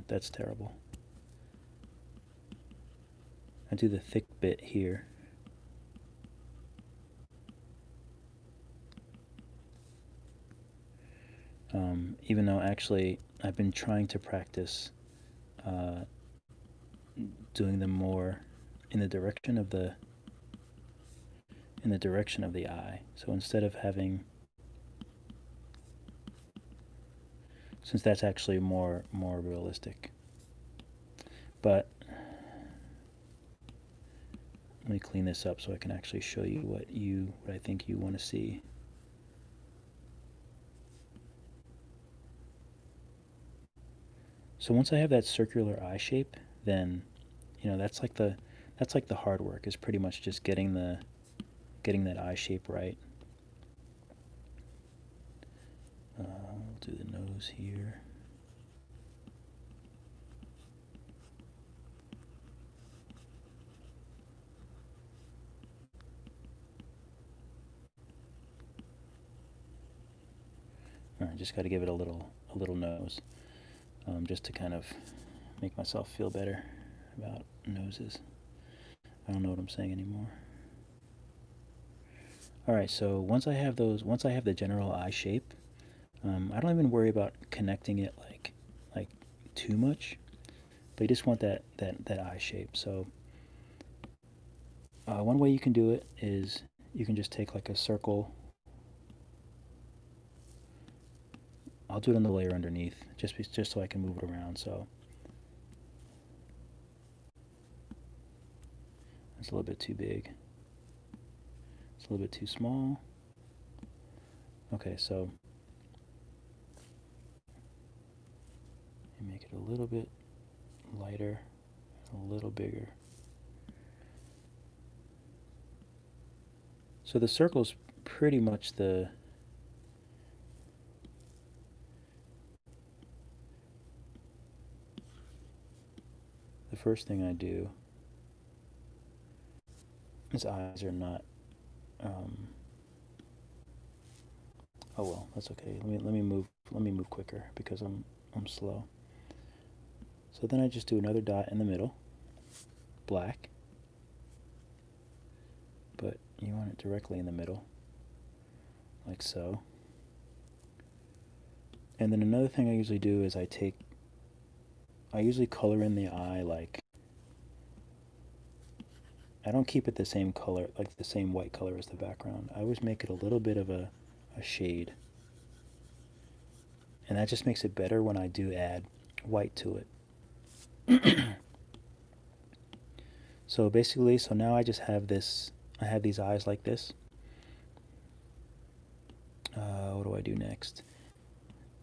that's terrible. I do the thick bit here. Even though actually I've been trying to practice doing them more in the direction of the eye. So instead of having, since that's actually more realistic. But let me clean this up so I can actually show you what I think you want to see. So once I have that circular eye shape, then that's like the hard work, is pretty much just getting that eye shape right. I'll do the nose here. All right, just got to give it a little nose, just to kind of make myself feel better about noses. I don't know what I'm saying anymore. All right, so once I have the general eye shape, I don't even worry about connecting it like too much, but you just want that eye shape. So one way you can do it is you can just take like a circle. I'll do it on the layer underneath, just so I can move it around. So it's a little bit too big. It's a little bit too small. Okay, so make it a little bit lighter, a little bigger. So the circle's pretty much the first thing I do. His eyes are not. Oh well, that's okay. Let me move quicker because I'm slow. So then I just do another dot in the middle, black, but you want it directly in the middle, like so. And then another thing I usually do is I usually color in the eye, like, I don't keep it the same color, like the same white color as the background. I always make it a little bit of a shade. And that just makes it better when I do add white to it. So basically, so now I just have this, I have these eyes like this. What do I do next?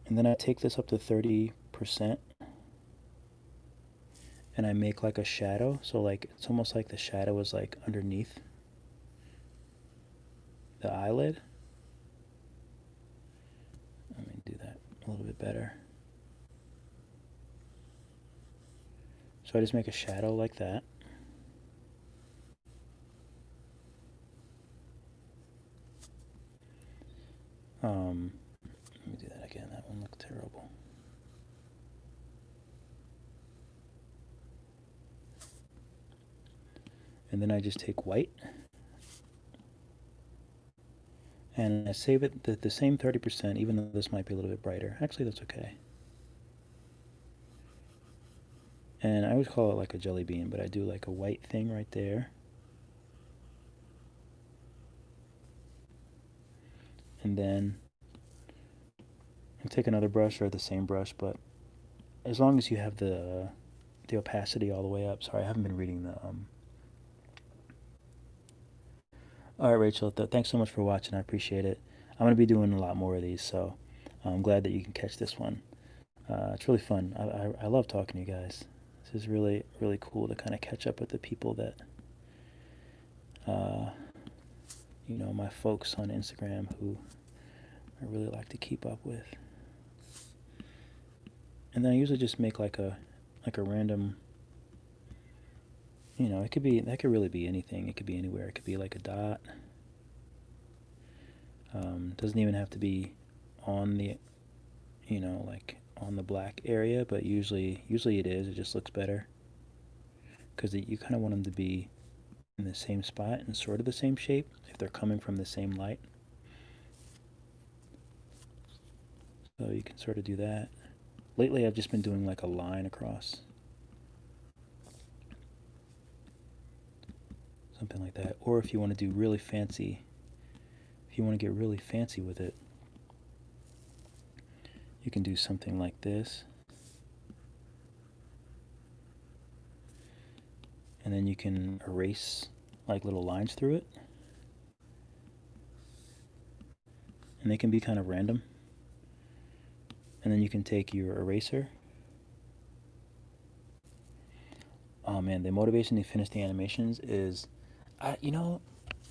And then I take this up to 30%, and I make like a shadow. So like, it's almost like the shadow is like underneath the eyelid. Let me do that a little bit better. So I just make a shadow like that. Let me do that again. That one looked terrible. And then I just take white and I save it the same 30%, even though this might be a little bit brighter. Actually, that's okay. And I always call it like a jelly bean, but I do like a white thing right there. And then I take another brush or the same brush, but as long as you have the opacity all the way up. Sorry, I haven't been reading the All right, Rachel, thanks so much for watching. I appreciate it. I'm going to be doing a lot more of these, so I'm glad that you can catch this one. It's really fun. I love talking to you guys. This is really, really cool to kind of catch up with the people that, my folks on Instagram who I really like to keep up with. And then I usually just make like a random, it could be, that could really be anything. It could be anywhere. It could be like a dot. Doesn't even have to be on the, like on the black area, but usually it is. It just looks better because you kind of want them to be in the same spot and sort of the same shape if they're coming from the same light. So you can sort of do that. Lately I've just been doing like a line across. Something like that. Or if you want to do really fancy, if you want to get really fancy with it, you can do something like this. And then you can erase like little lines through it. And they can be kind of random. And then you can take your eraser. Oh man, the motivation to finish the animations is,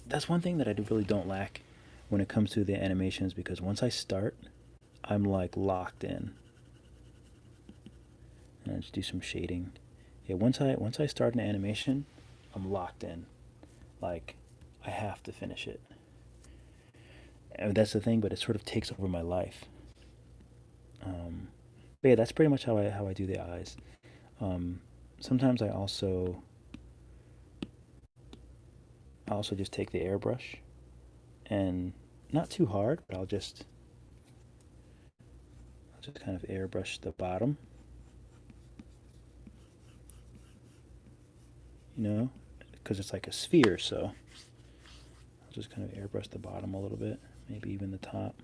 that's one thing that I really don't lack when it comes to the animations, because once I start, I'm like locked in. And I just do some shading. Yeah, once I start an animation, I'm locked in. Like, I have to finish it. And that's the thing, but it sort of takes over my life. But yeah, that's pretty much how I do the eyes. Sometimes I also just take the airbrush and not too hard, but I'll just kind of airbrush the bottom. Because it's like a sphere, so I'll just kind of airbrush the bottom a little bit, maybe even the top.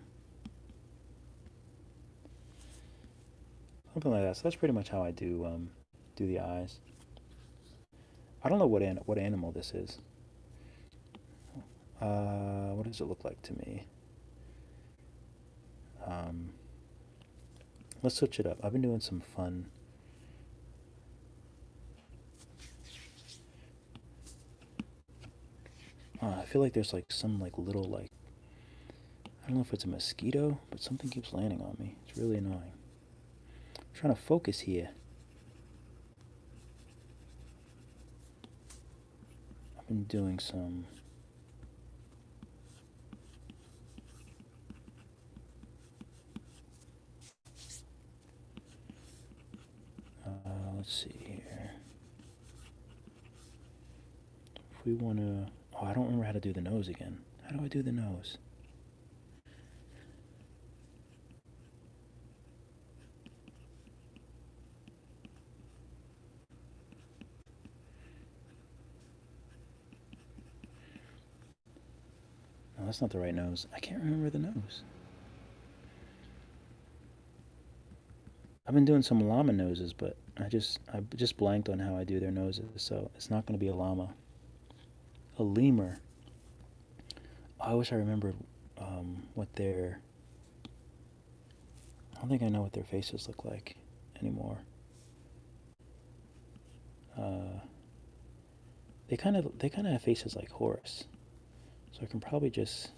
Something like that. So that's pretty much how I do the eyes. I don't know what animal this is. What does it look like to me? Let's switch it up. I've been doing some fun. I feel like there's like some like little like, I don't know if it's a mosquito, but something keeps landing on me. It's really annoying. I'm trying to focus here. I've been doing some. Let's see here. If we want to. Oh, I don't remember how to do the nose again. How do I do the nose? No, that's not the right nose. I can't remember the nose. I've been doing some llama noses, but I just blanked on how I do their noses, so it's not going to be a llama. A lemur. I wish I remembered what their. I don't think I know what their faces look like anymore. They kind of have faces like Horus, so I can probably just.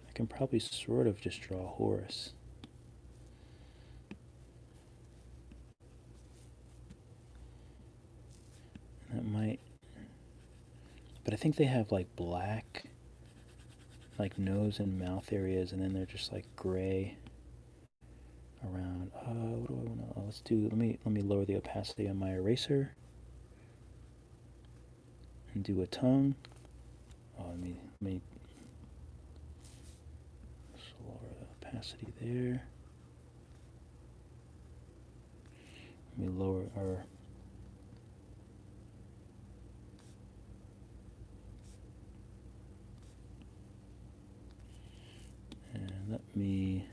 I can probably sort of just draw Horus. That might. But I think they have like black, like nose and mouth areas, and then they're just like gray around. What do I want to? Let's do. Let me lower the opacity on my eraser and do a tongue. Let me lower the opacity there. Let me lower our. And let me.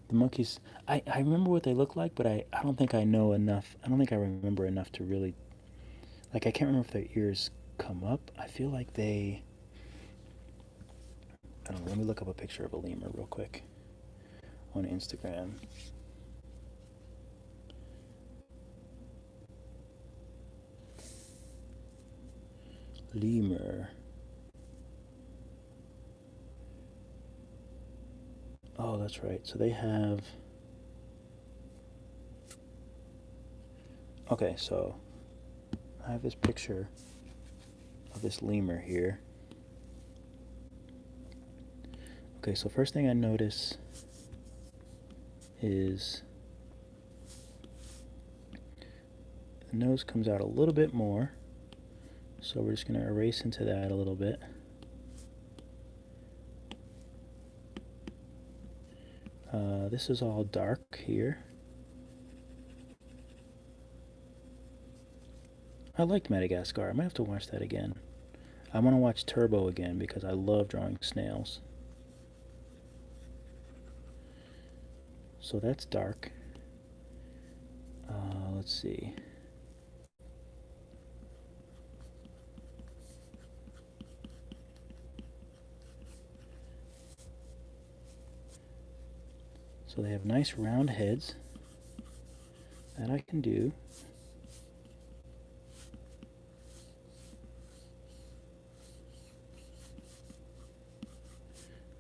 The monkeys, I remember what they look like, but I don't think I know enough. I don't think I remember enough to really. Like, I can't remember if their ears come up. I feel like they. I don't know, let me look up a picture of a lemur real quick on Instagram. Lemur. Oh, that's right. So they have... Okay, so I have this picture of this lemur here. Okay, so first thing I notice is the nose comes out a little bit more. So we're just going to erase into that a little bit. This is all dark here. I liked Madagascar. I might have to watch that again. I want to watch Turbo again because I love drawing snails. So that's dark. Let's see. So they have nice round heads. That I can do.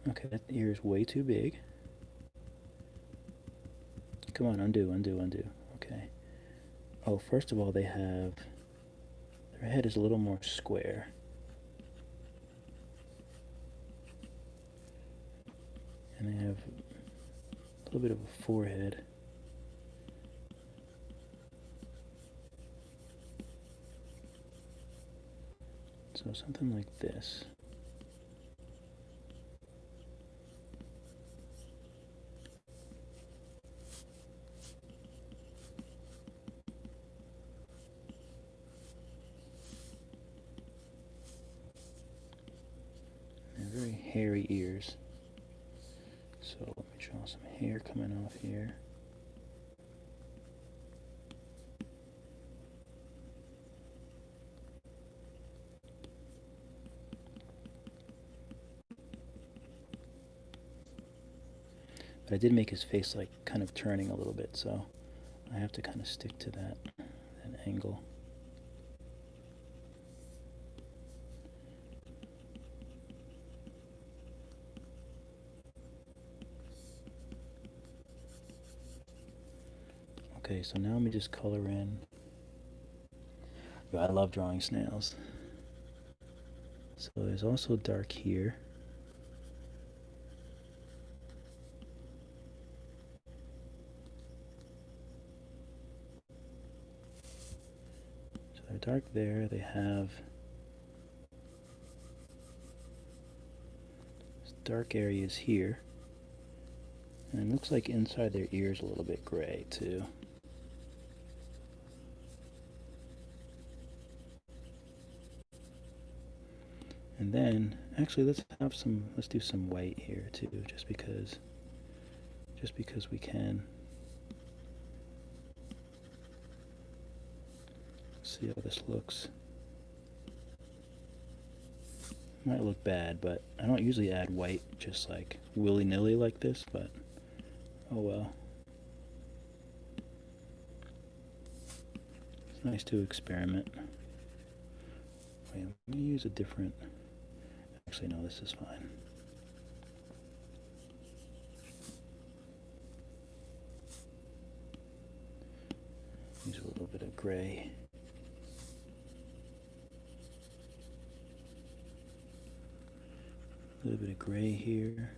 Okay, that ear is way too big. Come on, undo, undo, undo. Okay. Oh, first of all, they have... Their head is a little more square. And they have a little bit of a forehead. So something like this. And very hairy ears. So let me draw some hair coming off here. But I did make his face like kind of turning a little bit, so I have to kind of stick to that angle. Okay, so now let me just color in. I love drawing snails. So there's also dark here. So they're dark there. They have dark areas here. And it looks like inside their ears a little bit gray too. And then, actually, let's do some white here too, just because we can. Let's see how this looks. Might look bad, but I don't usually add white just like willy-nilly like this, but oh well. It's nice to experiment. Wait, I'm going to use a different... Actually, no, this is fine. Use a little bit of gray. A little bit of gray here.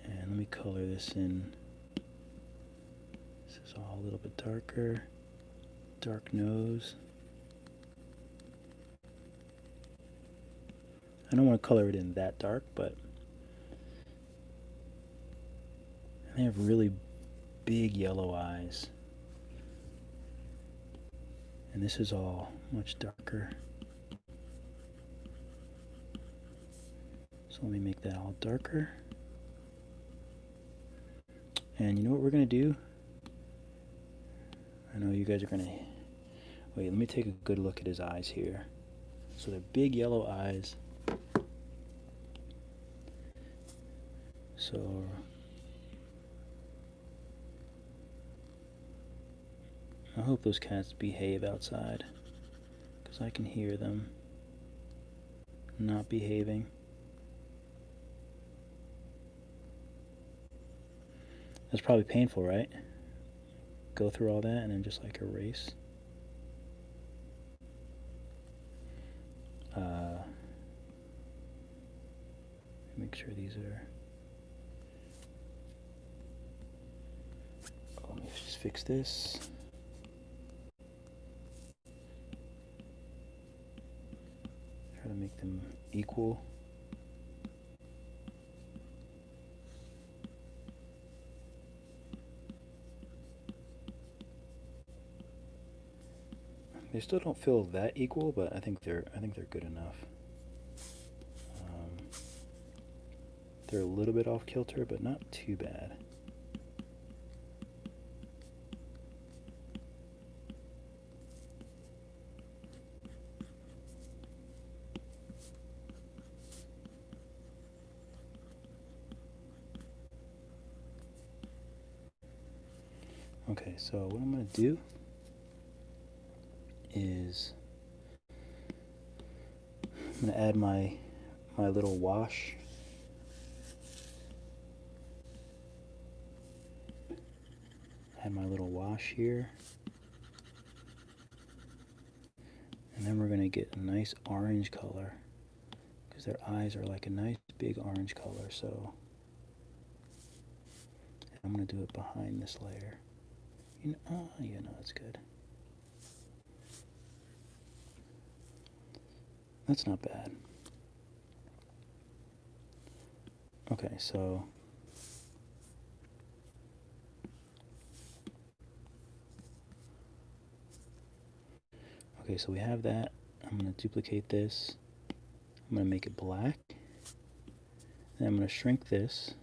And let me color this in. This is all a little bit darker. Dark nose. I don't want to color it in that dark, but they have really big yellow eyes. And this is all much darker. So let me make that all darker. And you know what we're going to do? I know you guys are going to Wait, let me take a good look at his eyes here. So they're big yellow eyes. So I hope those cats behave outside, because I can hear them not behaving. That's probably painful, right? Go through all that and then just like erase. Make sure these are... Oh, let me just fix this. Try to make them equal. They still don't feel that equal, but I think they're good enough. They're a little bit off kilter, but not too bad. Okay, so what I'm going to do is I'm going to add my little wash. Add my little wash here. And then we're going to get a nice orange color, because their eyes are like a nice big orange color. So I'm going to do it behind this layer. Yeah, no, that's good. That's not bad. Okay, so we have that. I'm going to duplicate this. I'm going to make it black. And I'm going to shrink this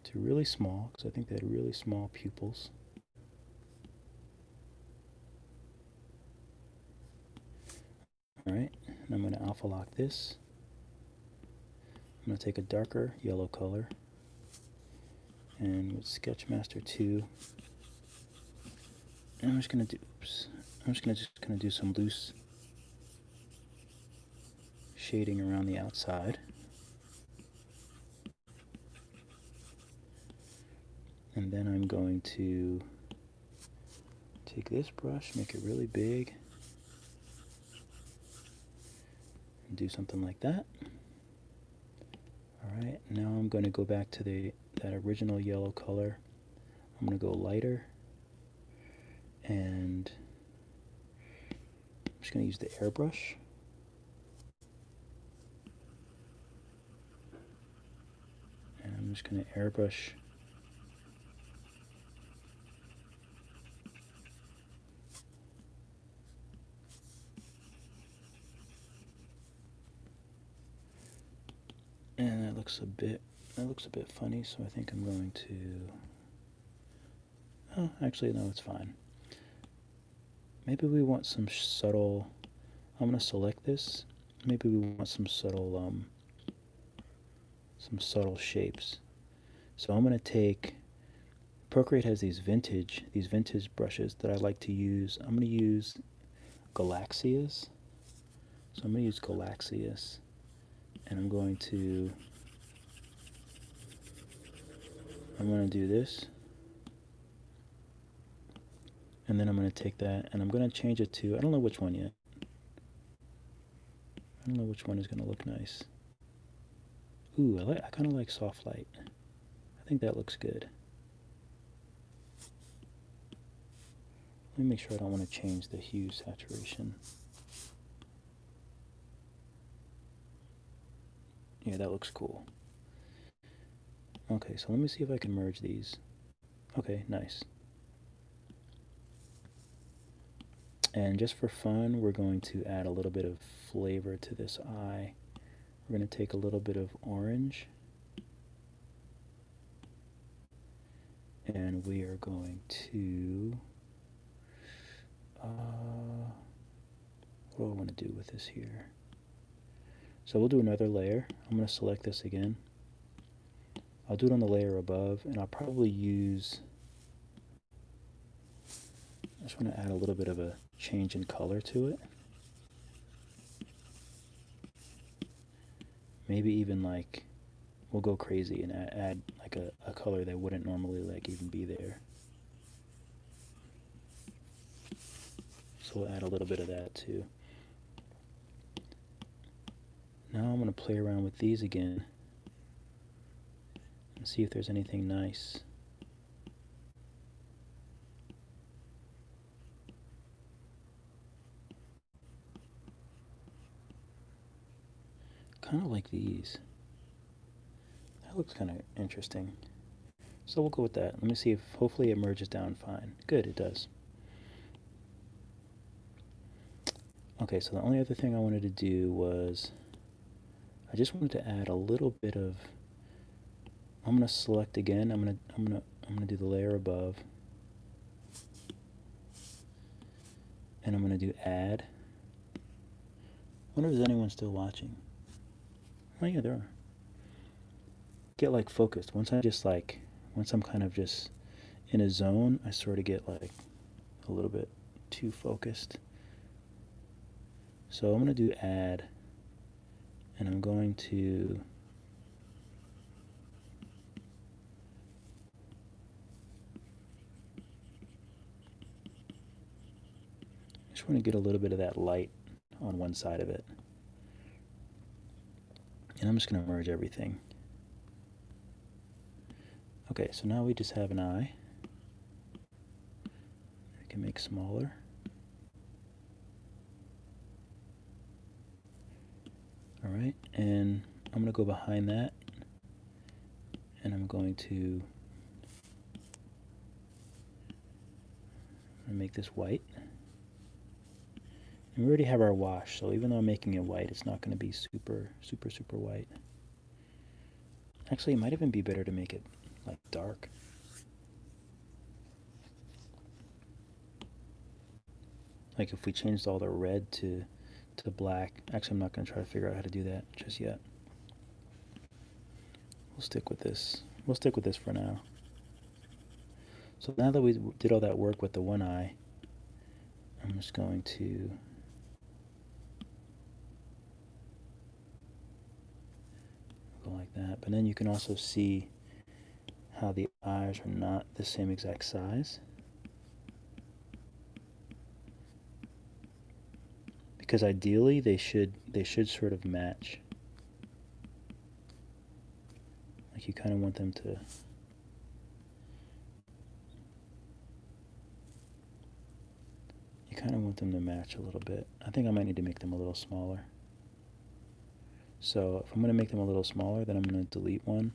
to really small, because I think they had really small pupils. Alright, and I'm going to alpha lock this. I'm going to take a darker yellow color, and with Sketchmaster 2, and I'm just going to do some loose shading around the outside. And then I'm going to take this brush, make it really big, and do something like that. Alright, now I'm going to go back to that original yellow color. I'm going to go lighter, and I'm just going to use the airbrush. And I'm just going to airbrush and that looks a bit funny, so I think I'm going to... Oh, actually, no, it's fine. Maybe we want some subtle... I'm going to select this. Maybe we want some subtle shapes. So I'm going to take... Procreate has these vintage brushes that I like to use. I'm going to use Galaxias. So I'm going to use Galaxias, and I'm going to do this, and then I'm going to take that and I'm going to change it to, I don't know which one yet. I don't know which one is going to look nice. Ooh, I kind of like soft light. I think that looks good. Let me make sure I don't want to change the hue saturation. Yeah, that looks cool. Okay, so let me see if I can merge these. Okay, nice. And just for fun, we're going to add a little bit of flavor to this eye. We're going to take a little bit of orange, and we are going to what do I want to do with this here? So we'll do another layer. I'm going to select this again. I'll do it on the layer above, and I'll probably use, I just want to add a little bit of a change in color to it. Maybe even like, we'll go crazy and add like a color that wouldn't normally like even be there. So we'll add a little bit of that too. Now I'm going to play around with these again and see if there's anything nice. Kind of like these. That looks kind of interesting. So we'll go with that. Let me see if hopefully it merges down fine. Good, it does. Okay, so the only other thing I wanted to do was I just wanted to add a little bit of, I'm going to select again. I'm going to do the layer above. And I'm going to do add. I wonder if there's anyone still watching. Oh yeah, there are. Get like focused. Once I'm kind of just in a zone, I sort of get like a little bit too focused. So I'm going to do add, and I'm going to just want to get a little bit of that light on one side of it. And I'm just going to merge everything. Okay, so now we just have an eye. I can make smaller. All right, and I'm going to go behind that, and I'm going to make this white. And we already have our wash, so even though I'm making it white, it's not going to be super white. Actually, it might even be better to make it like dark. Like if we changed all the red to black. Actually, I'm not going to try to figure out how to do that just yet. We'll stick with this. We'll stick with this for now. So now that we did all that work with the one eye, I'm just going to go like that. But then you can also see how the eyes are not the same exact size. Because ideally they should sort of match. Like you kind of want them to match a little bit. I think I might need to make them a little smaller. So if I'm going to make them a little smaller, then I'm going to delete one.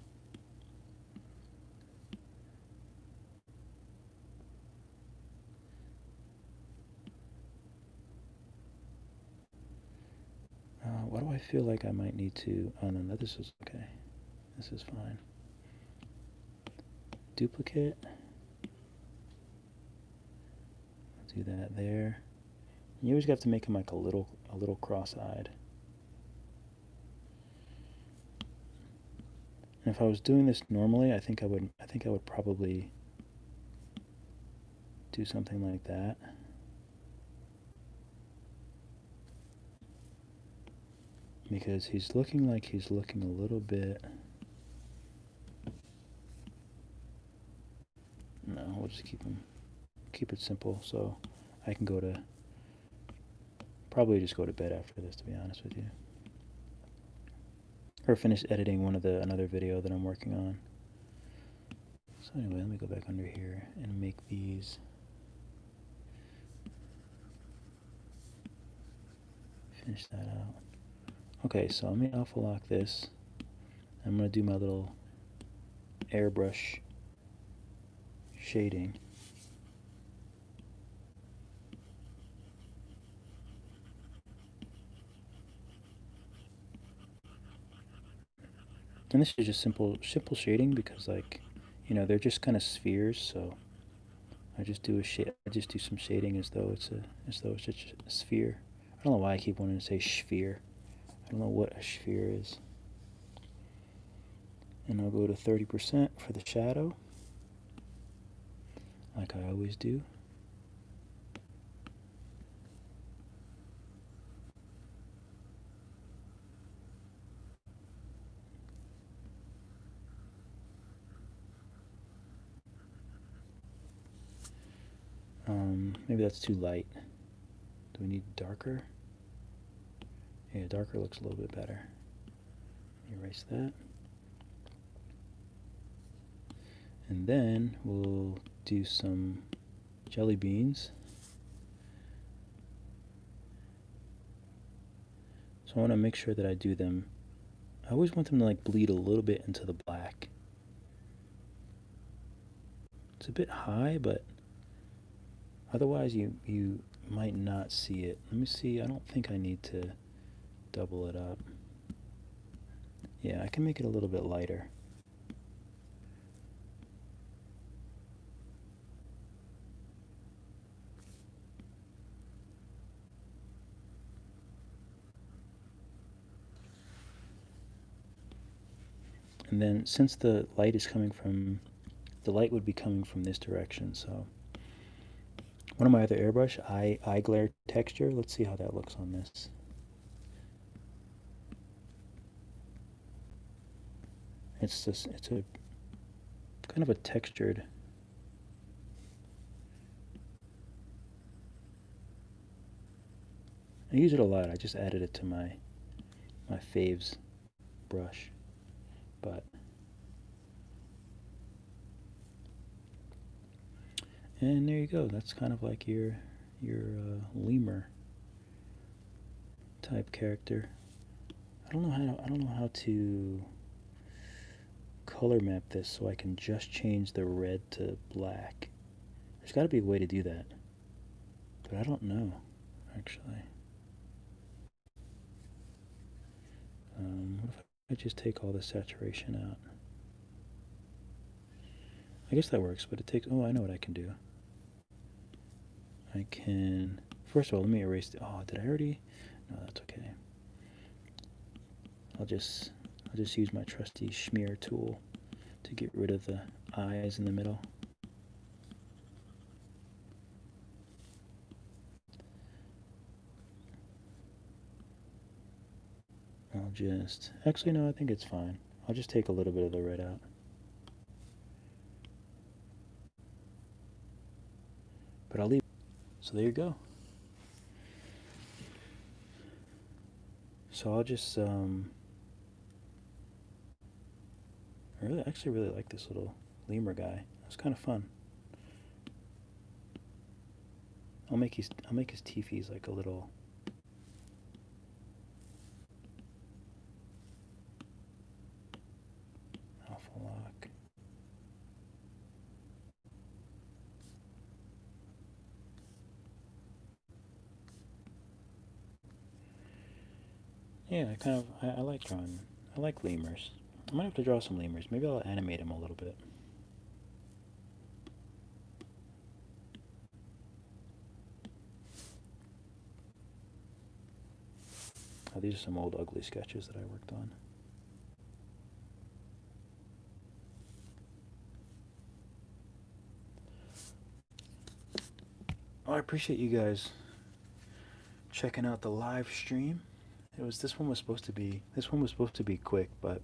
Why do I feel like I might need to? Oh no, this is okay. This is fine. Duplicate. Do that there. You always have to make them like a little cross-eyed. And if I was doing this normally, I think I would probably do something like that. Because he's looking like he's looking a little bit. No, we'll just keep it simple, so I can probably just go to bed after this, to be honest with you. Or finish editing another video that I'm working on. So anyway, let me go back under here and make these. Finish that out. Okay, so let me alpha lock this. I'm going to do my little airbrush shading. And this is just simple shading because, like, you know, they're just kind of spheres, so I just do some shading as though it's just a sphere. I don't know why I keep wanting to say sphere. I don't know what a sphere is. And I'll go to 30% for the shadow, like I always do. Maybe that's too light. Do we need darker? Yeah, darker looks a little bit better. Erase that. And then we'll do some jelly beans. So I want to make sure that I do them. I always want them to like bleed a little bit into the black. It's a bit high, but otherwise you might not see it. Let me see. I don't think I need to double it up. Yeah, I can make it a little bit lighter. And then since the light would be coming from this direction, so one of my other airbrush, eye glare texture, let's see how that looks on this. It's a kind of a textured. I use it a lot. I just added it to my faves brush, but and there you go. That's kind of like your lemur type character. I don't know how to color map this so I can just change the red to black. There's got to be a way to do that, but I don't know actually. What if I just take all the saturation out? I guess that works, but it takes. Oh, I know what I can do. I can. First of all, let me erase. Oh, did I already? No, that's okay. I'll just use my trusty smear tool to get rid of the eyes in the middle. I'll just. Actually, no, I think it's fine. I'll just take a little bit of the red out. But I'll leave. So there you go. So I'll just I actually really like this little lemur guy. It's kind of fun. I'll make his teethies like a little. Alpha lock. Yeah, I like drawing. I like lemurs. I might have to draw some lemurs. Maybe I'll animate them a little bit. Oh, these are some old ugly sketches that I worked on. Oh, I appreciate you guys checking out the live stream. This one was supposed to be quick, but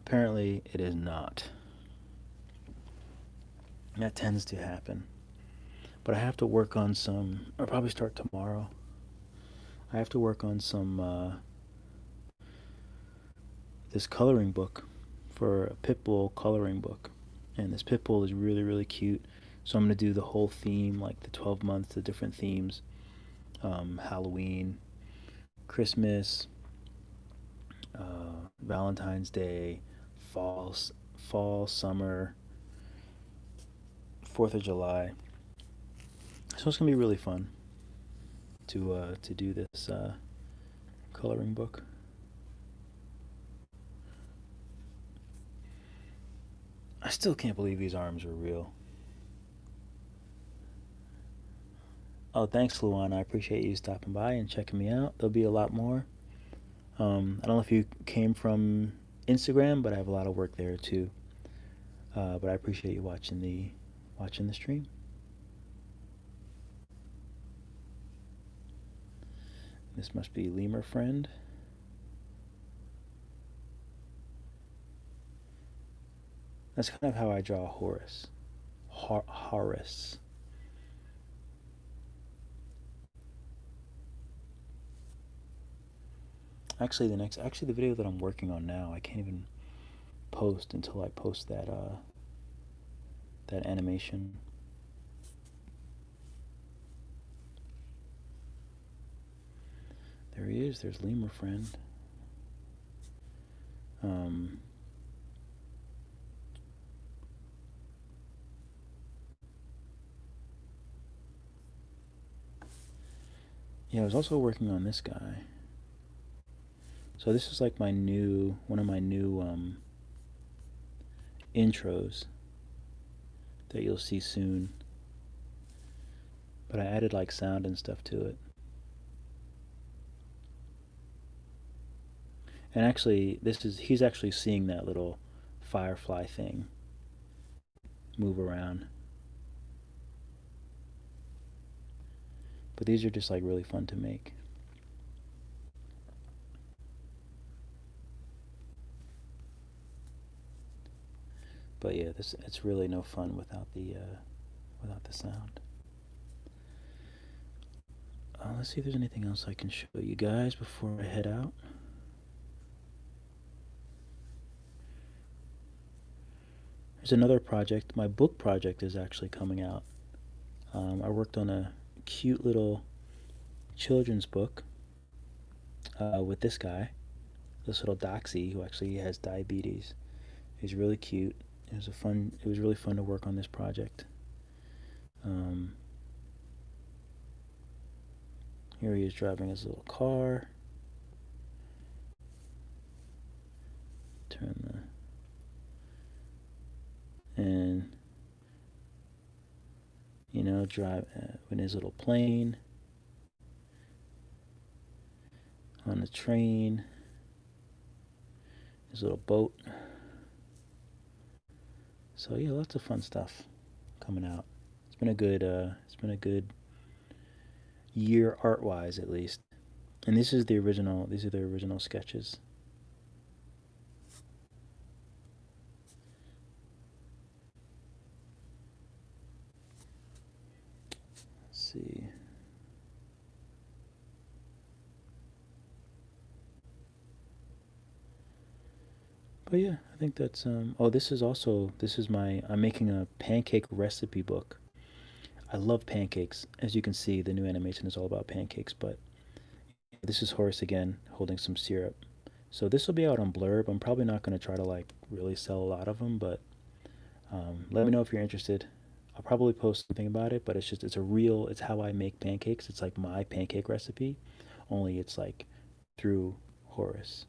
apparently it is not. That tends to happen. But I have to work on some. I'll probably start tomorrow. I have to work on some this coloring book for a Pitbull coloring book, and this Pitbull is really really cute. So I'm gonna do the whole theme, like the 12 months, the different themes, Halloween, Christmas, Valentine's Day, fall, summer, 4th of July. So it's gonna be really fun to do this coloring book. I still can't believe these arms are real. Oh, thanks, Luana. I appreciate you stopping by and checking me out. There'll be a lot more. I don't know if you came from Instagram, but I have a lot of work there too. But I appreciate you watching the stream. This must be Lemur Friend. That's kind of how I draw Horus. Horus. Actually, the video that I'm working on now, I can't even post until I post that animation. There he is. There's Lemur Friend. Yeah, I was also working on this guy. So this is like one of my new intros that you'll see soon. But I added like sound and stuff to it. And actually, he's actually seeing that little firefly thing move around. But these are just like really fun to make. But yeah, it's really no fun without the sound. Let's see if there's anything else I can show you guys before I head out. There's another project. My book project is actually coming out. I worked on a cute little children's book with this guy, this little doxy who actually has diabetes. He's really cute. It was really fun to work on this project. Here he is driving his little car. And drive in his little plane, on the train, his little boat. So yeah, lots of fun stuff coming out. It's been a good year art wise, at least. And these are the original sketches. Let's see. But yeah, I think that's oh, this is my I'm making a pancake recipe book. I love pancakes. As you can see, the new animation is all about pancakes, but this is Horace again holding some syrup. So this will be out on Blurb. I'm probably not going to try to like really sell a lot of them, but let me know if you're interested. I'll probably post something about it, but it's how I make pancakes. It's like my pancake recipe, only it's like through Horace.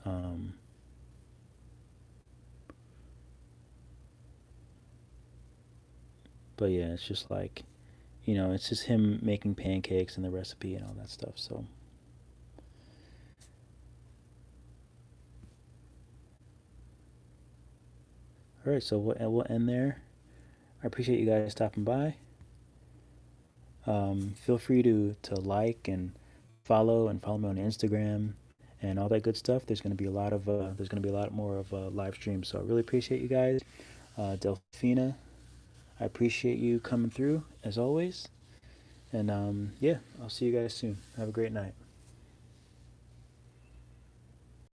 Um, but yeah, it's just like, it's just him making pancakes and the recipe and all that stuff. So, all right, so we'll end there. I appreciate you guys stopping by. Feel free to like and follow me on Instagram and all that good stuff. There's gonna be a lot more of live streams. So I really appreciate you guys. Delphina, I appreciate you coming through as always. And yeah, I'll see you guys soon. Have a great night.